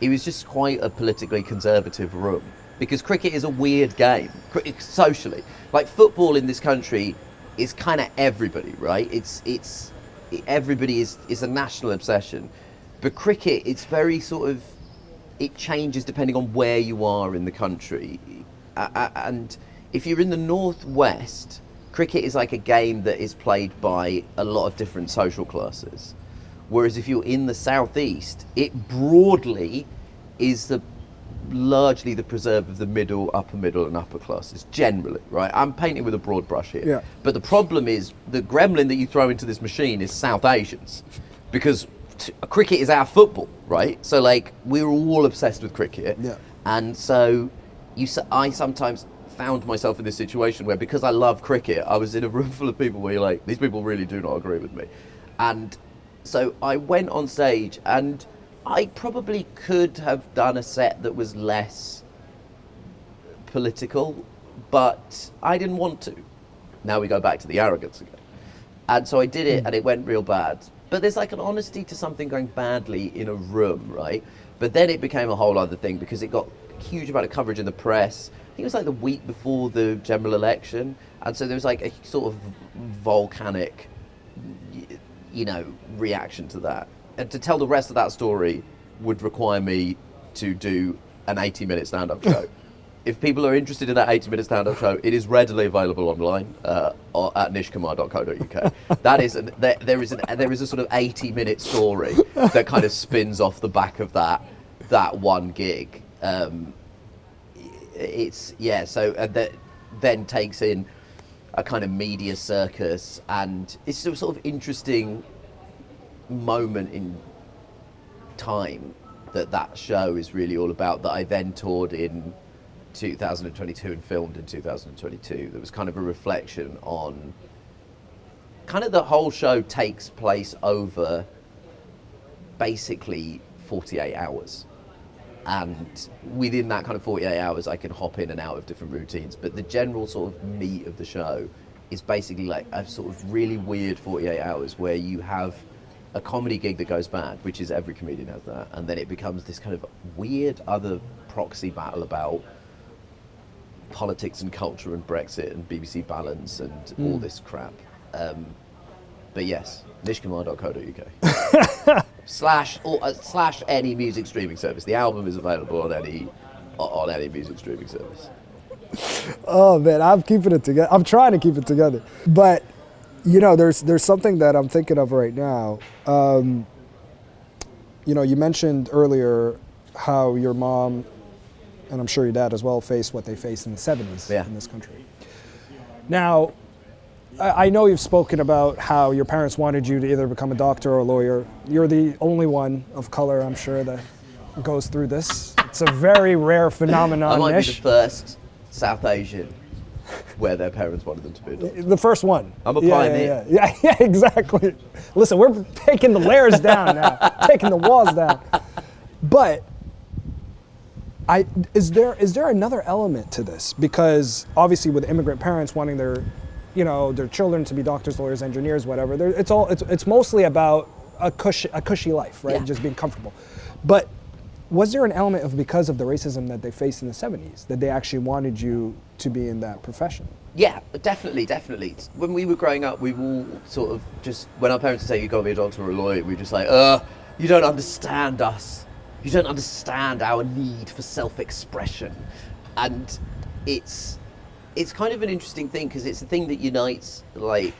it was just quite a politically conservative room, because cricket is a weird game socially. Like football in this country is kind of everybody, right? Everybody is a national obsession, but cricket, it's very sort of, it changes depending on where you are in the country. And if you're in the northwest, cricket is like a game that is played by a lot of different social classes. Whereas if you're in the southeast, it broadly is largely the preserve of the middle, and upper classes, generally, right? I'm painting with a broad brush here. Yeah. But the problem is, the gremlin that you throw into this machine is South Asians, because cricket is our football, right? So like, we're all obsessed with cricket. Yeah. And so I sometimes found myself in this situation where, because I love cricket, I was in a room full of people where you're like, these people really do not agree with me. And so I went on stage, and I probably could have done a set that was less political, but I didn't want to. Now we go back to the arrogance again. And so I did it, and it went real bad. But there's like an honesty to something going badly in a room, right? But then it became a whole other thing, because it got a huge amount of coverage in the press. I think it was like the week before the general election. And so there was like a sort of volcanic, you know, reaction to that. And to tell the rest of that story would require me to do an 80-minute stand-up show. If people are interested in that 80-minute stand-up show, it is readily available online at nishkumar.co.uk. There is a sort of 80-minute story that kind of spins off the back of that one gig. That then takes in a kind of media circus, and it's a sort of interesting moment in time that show is really all about, that I then toured in 2022 and filmed in 2022. There was kind of a reflection on, kind of the whole show takes place over basically 48 hours. And within that kind of 48 hours, I can hop in and out of different routines. But the general sort of meat of the show is basically like a sort of really weird 48 hours where you have a comedy gig that goes bad, which is every comedian has that, and then it becomes this kind of weird other proxy battle about politics and culture and Brexit and BBC Balance and all this crap. But yes, nishkumar.co.uk slash any music streaming service. The album is available on any music streaming service. Oh man, I'm keeping it together. I'm trying to keep it together, but you know, there's something that I'm thinking of right now. You know, you mentioned earlier how your mom, and I'm sure your dad as well, faced what they faced in the 70s in this country. Now, I know you've spoken about how your parents wanted you to either become a doctor or a lawyer. You're the only one of color, I'm sure, that goes through this. It's a very rare phenomenon. I might be the first South Asian where their parents wanted them to be a doctor. The first one. I'm a pioneer. Yeah, exactly. Listen, we're taking the layers down now, taking the walls down. But is there another element to this? Because obviously, with immigrant parents wanting their children to be doctors, lawyers, engineers, whatever, it's mostly about a cushy life, right? Yeah. Just being comfortable. But was there an element of, because of the racism that they faced in the 70s, that they actually wanted you to be in that profession? Yeah, definitely. When we were growing up, we all sort of just, when our parents would say, you got to be a doctor or a lawyer, we were just like, you don't understand us. You don't understand our need for self-expression. And it's kind of an interesting thing, because it's a thing that unites, like,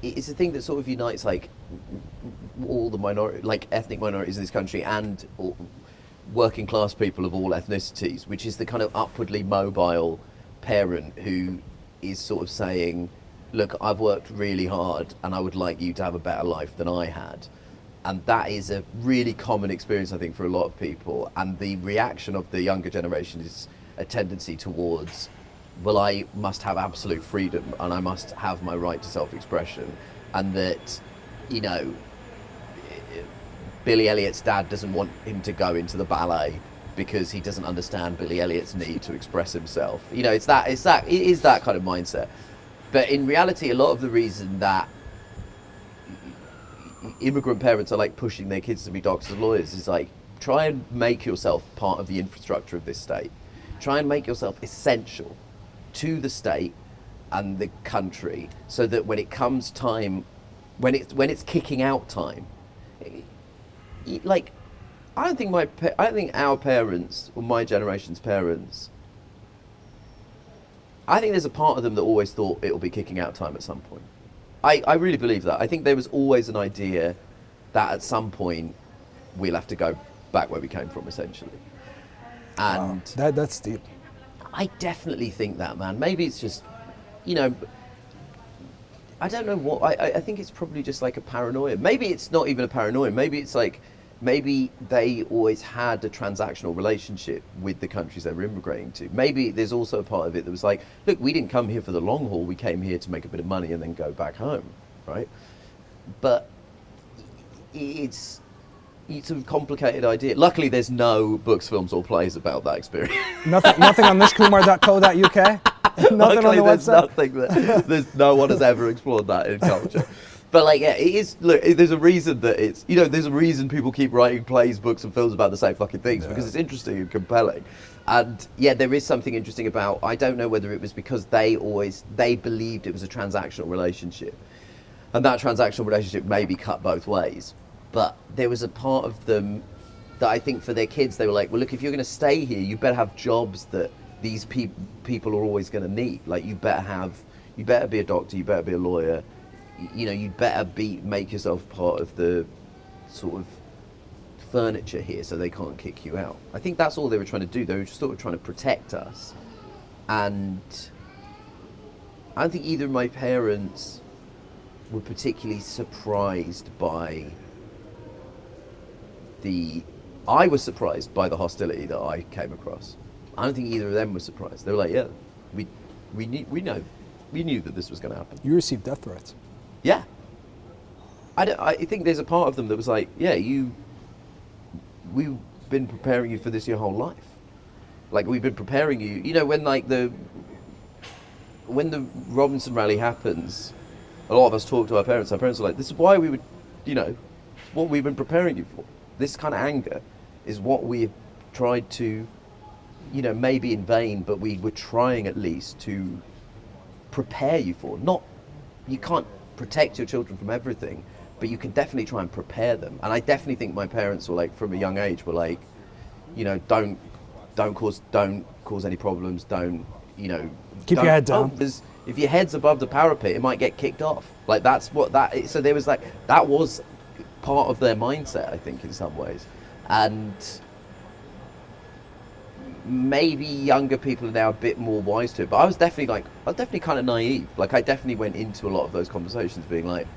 it's a thing that sort of unites, like, all the ethnic minorities in this country and working class people of all ethnicities, which is the kind of upwardly mobile parent who is sort of saying, look, I've worked really hard and I would like you to have a better life than I had. And that is a really common experience, I think, for a lot of people. And the reaction of the younger generation is a tendency towards, well, I must have absolute freedom and I must have my right to self-expression. And that, Billy Elliot's dad doesn't want him to go into the ballet because he doesn't understand Billy Elliot's need to express himself. It is that kind of mindset. But in reality, a lot of the reason that immigrant parents are like pushing their kids to be doctors and lawyers is like, try and make yourself part of the infrastructure of this state. Try and make yourself essential to the state and the country, so that when it comes time, when it's kicking out time, like, I don't think our parents, or my generation's parents, I think there's a part of them that always thought it'll be kicking out time at some point. I really believe that. I think there was always an idea that at some point we'll have to go back where we came from, essentially. And wow, that's deep. I definitely think that, man. Maybe it's just, I don't know what, I think it's probably just like a paranoia. Maybe it's not even a paranoia. Maybe it's like, maybe they always had a transactional relationship with the countries they were immigrating to. Maybe there's also a part of it that was like, look, we didn't come here for the long haul. We came here to make a bit of money and then go back home, right? But it's a complicated idea. Luckily, there's no books, films, or plays about that experience. Nothing on nishkumar.co.uk? Nothing Luckily, on the website? There's no one has ever explored that in culture. But like, yeah, it is. Look, there's a reason that it's. There's a reason people keep writing plays, books, and films about the same fucking things, because it's interesting and compelling. And yeah, there is something interesting about. I don't know whether it was because they believed it was a transactional relationship, and that transactional relationship may be cut both ways. But there was a part of them that I think for their kids, they were like, well, look, if you're going to stay here, you better have jobs that these people are always going to need. Like, you better be a doctor, you better be a lawyer. You'd better make yourself part of the sort of furniture here, so they can't kick you out. I think that's all they were trying to do. They were just sort of trying to protect us. And I don't think either of my parents were particularly surprised by I was surprised by the hostility that I came across. I don't think either of them were surprised. They were like, yeah, we knew that this was going to happen. You received death threats. Yeah. I think there's a part of them that was like, yeah, we've been preparing you for this your whole life. Like, we've been preparing you. When the Robinson rally happens, a lot of us talk to our parents. Our parents are like, this is why we would, it's what we've been preparing you for. This kind of anger is what we've tried to, maybe in vain, but we were trying at least to prepare you for. You can't protect your children from everything, but you can definitely try and prepare them. And I definitely think my parents were like, from a young age, were like, don't cause any problems. Don't, keep your head down. Because if your head's above the parapet, it might get kicked off. Like, that's what that is. So there was like, that was part of their mindset, I think, in some ways. And maybe younger people are now a bit more wise to it, but I was definitely kind of naive. Like, I definitely went into a lot of those conversations being like,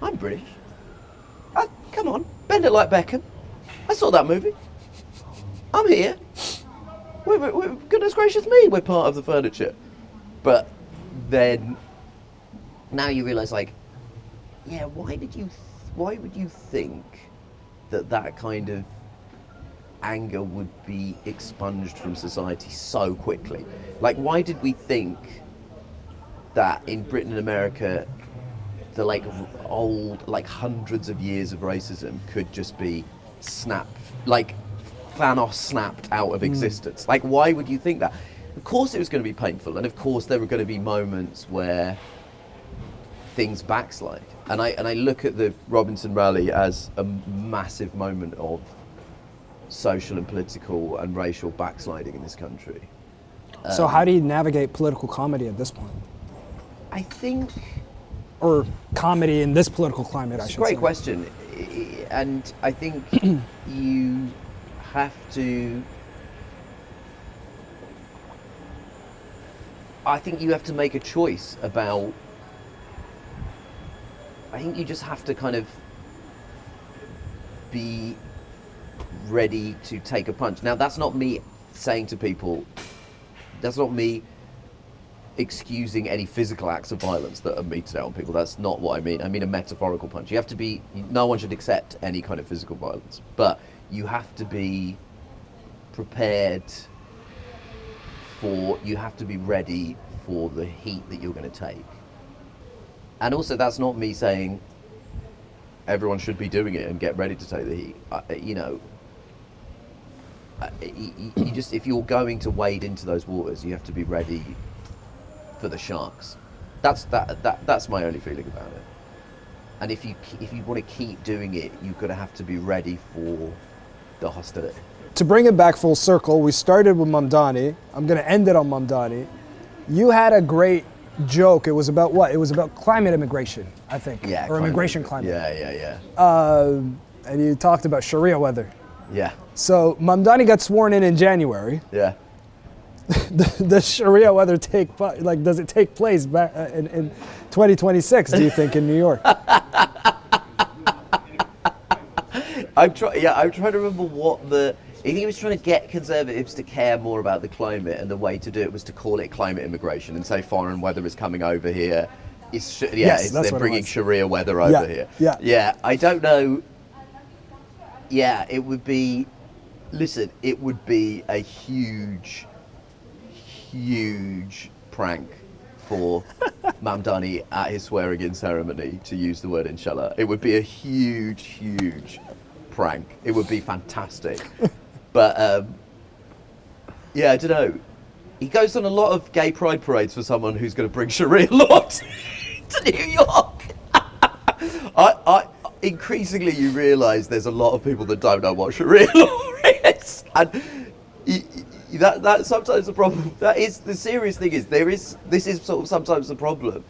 I'm British. Come on, bend it like Beckham. I saw that movie. I'm here. We're goodness gracious me, we're part of the furniture. But then now you realise, like, yeah, why would you think that kind of anger would be expunged from society so quickly? Like, why did we think that in Britain and America, the like old, like hundreds of years of racism could just be like Thanos snapped out of existence? Like, why would you think that? Of course it was going to be painful, and of course there were going to be moments where things backslide. And I look at the Robinson Rally as a massive moment of social and political and racial backsliding in this country. So how do you navigate political comedy at this point? I think... Or comedy in this political climate, I should say. It's a great question. And I think you have to... I think you have to make a choice about... I think you just have to kind of be ready to take a punch. Now, that's not me saying to people, that's not me excusing any physical acts of violence that are meted out on people. That's not what I mean. I mean a metaphorical punch. You have to be, no one should accept any kind of physical violence, but you have to be prepared you have to be ready for the heat that you're going to take. And also, that's not me saying everyone should be doing it and get ready to take the heat. You just, if you're going to wade into those waters, you have to be ready for the sharks. That's my only feeling about it. And if you want to keep doing it, you're going to have to be ready for the hostility. To bring it back full circle, we started with Mamdani. I'm going to end it on Mamdani. You had a great joke. It was about what? It was about climate immigration, I think. Yeah. Or immigration climate. Yeah. And you talked about Sharia weather. Yeah. So Mamdani got sworn in January. Yeah. Does Sharia weather does it take place back in 2026, do you think, in New York? I'm trying to remember what I think he was trying to get conservatives to care more about the climate, and the way to do it was to call it climate immigration and say foreign weather is coming over here. They're bringing Sharia weather over here. Yeah, I don't know. Yeah, it would be a huge prank for Mamdani at his swearing-in ceremony to use the word inshallah. It would be a huge prank. It would be fantastic. But yeah, I don't know. He goes on a lot of gay pride parades for someone who's going to bring Sharia law to New York. I increasingly you realise there's a lot of people that don't know what Sharia law is, and that's sometimes the problem. That is the serious thing. This is sort of sometimes the problem.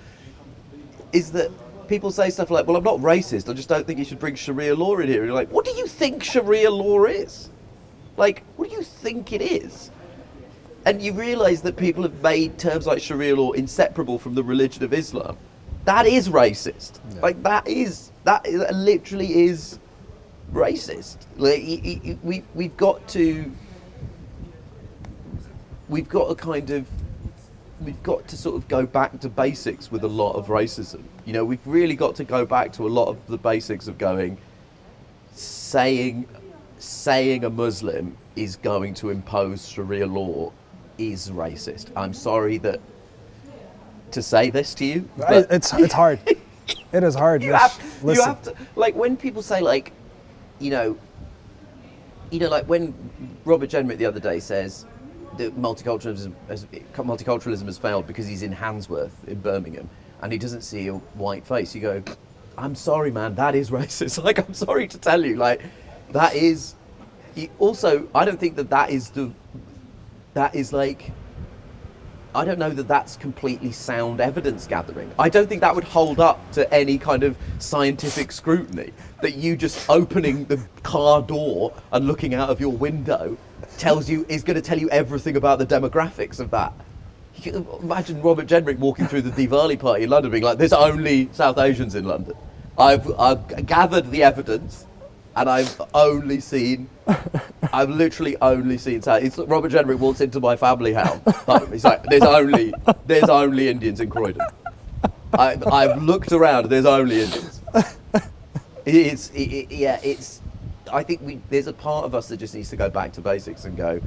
Is that people say stuff like, "Well, I'm not racist. I just don't think you should bring Sharia law in here." And you're like, "What do you think Sharia law is? Like, what do you think it is?" And you realise that people have made terms like Sharia law inseparable from the religion of Islam. That is racist. Yeah. Like that literally is racist. Like we've got to sort of go back to basics with a lot of racism. We've really got to go back to a lot of the basics of saying a Muslim is going to impose Sharia law is racist. I'm sorry to say this to you. It's hard. It is hard. You have to, like, when people say, like, like when Robert Jenrick the other day says that multiculturalism has failed because he's in Handsworth in Birmingham and he doesn't see a white face. You go, I'm sorry, man, that is racist. Like, I'm sorry to tell you, like, that is. Also, I don't think that is like. I don't know that that's completely sound evidence gathering. I don't think that would hold up to any kind of scientific scrutiny. That you just opening the car door and looking out of your window is going to tell you everything about the demographics of that. You can imagine Robert Jenrick walking through the Diwali party in London being like, "There's only South Asians in London. I've gathered the evidence, and I've only seen I've literally only seen. It's Robert Jenrick walks into my family home. He's like, there's only Indians in Croydon. I've looked around. There's only Indians. I think there's a part of us that just needs to go back to basics and go,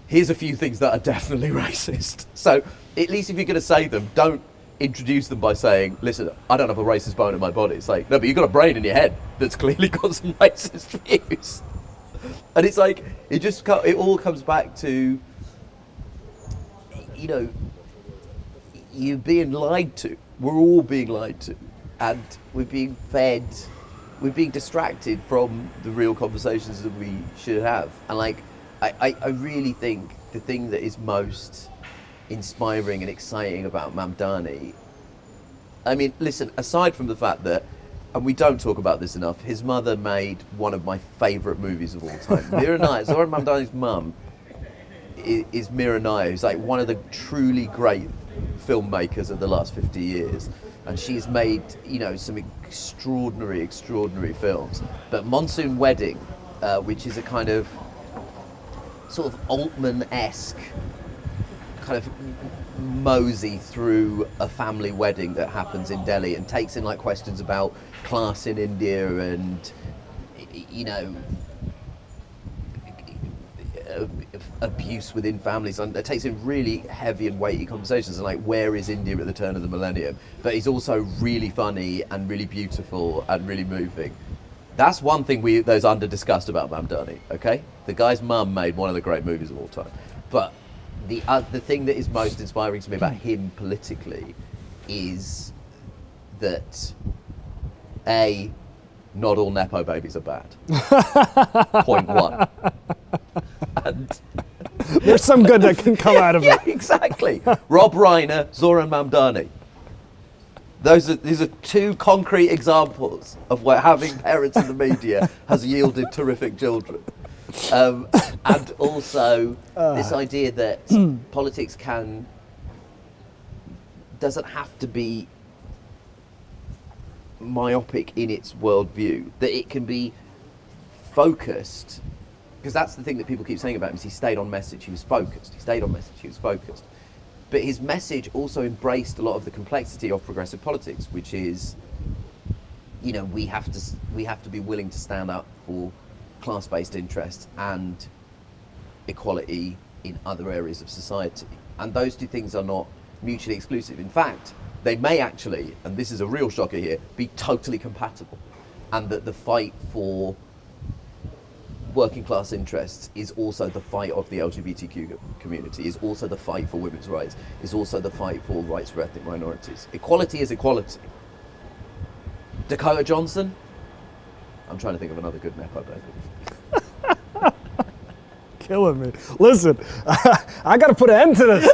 here's a few things that are definitely racist. So at least if you're going to say them, don't introduce them by saying, listen, I don't have a racist bone in my body. It's like, no, but you've got a brain in your head that's clearly got some racist views. And it's like, it all comes back to, you're being lied to. We're all being lied to. And we're being fed, we're being distracted from the real conversations that we should have. And like, I really think the thing that is most inspiring and exciting about Mamdani, I mean, listen, aside from the fact that, and we don't talk about this enough, his mother made one of my favourite movies of all time. Mira Nair, Zohran Mamdani's mum is Mira Nair, who's like one of the truly great filmmakers of the last 50 years. And she's made, some extraordinary films. But Monsoon Wedding, which is a kind of sort of Altman-esque kind of mosey through a family wedding that happens in Delhi and takes in like questions about class in India and abuse within families, and it takes in really heavy and weighty conversations and like, where is India at the turn of the millennium? But he's also really funny and really beautiful and really moving. That's one thing that's under discussed about Mamdani, okay? The guy's mum made one of the great movies of all time. But the thing that is most inspiring to me about him politically is that, A, not all Nepo babies are bad. Point one. And there's some good that can come out of it. Yeah, exactly. Rob Reiner, Zohran Mamdani. These are two concrete examples of where having parents in the media has yielded terrific children. And also this idea that politics doesn't have to be myopic in its worldview, that it can be focused, because that's the thing that people keep saying about him, is he stayed on message, he was focused, but his message also embraced a lot of the complexity of progressive politics, which is, we have to be willing to stand up for class-based interests and equality in other areas of society. And those two things are not mutually exclusive. In fact, they may actually, and this is a real shocker here, be totally compatible. And that the fight for working class interests is also the fight of the LGBTQ community, is also the fight for women's rights, is also the fight for rights for ethnic minorities. Equality is equality. Dakota Johnson? I'm trying to think of another good Nepo baby. Killing me. Listen, I got to put an end to this.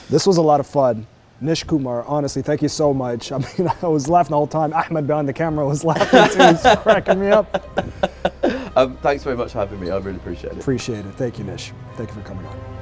This was a lot of fun. Nish Kumar, honestly, thank you so much. I mean, I was laughing the whole time. Ahmed behind the camera was laughing too. He's cracking me up. Thanks very much for having me. I really appreciate it. Appreciate it. Thank you, Nish. Thank you for coming on.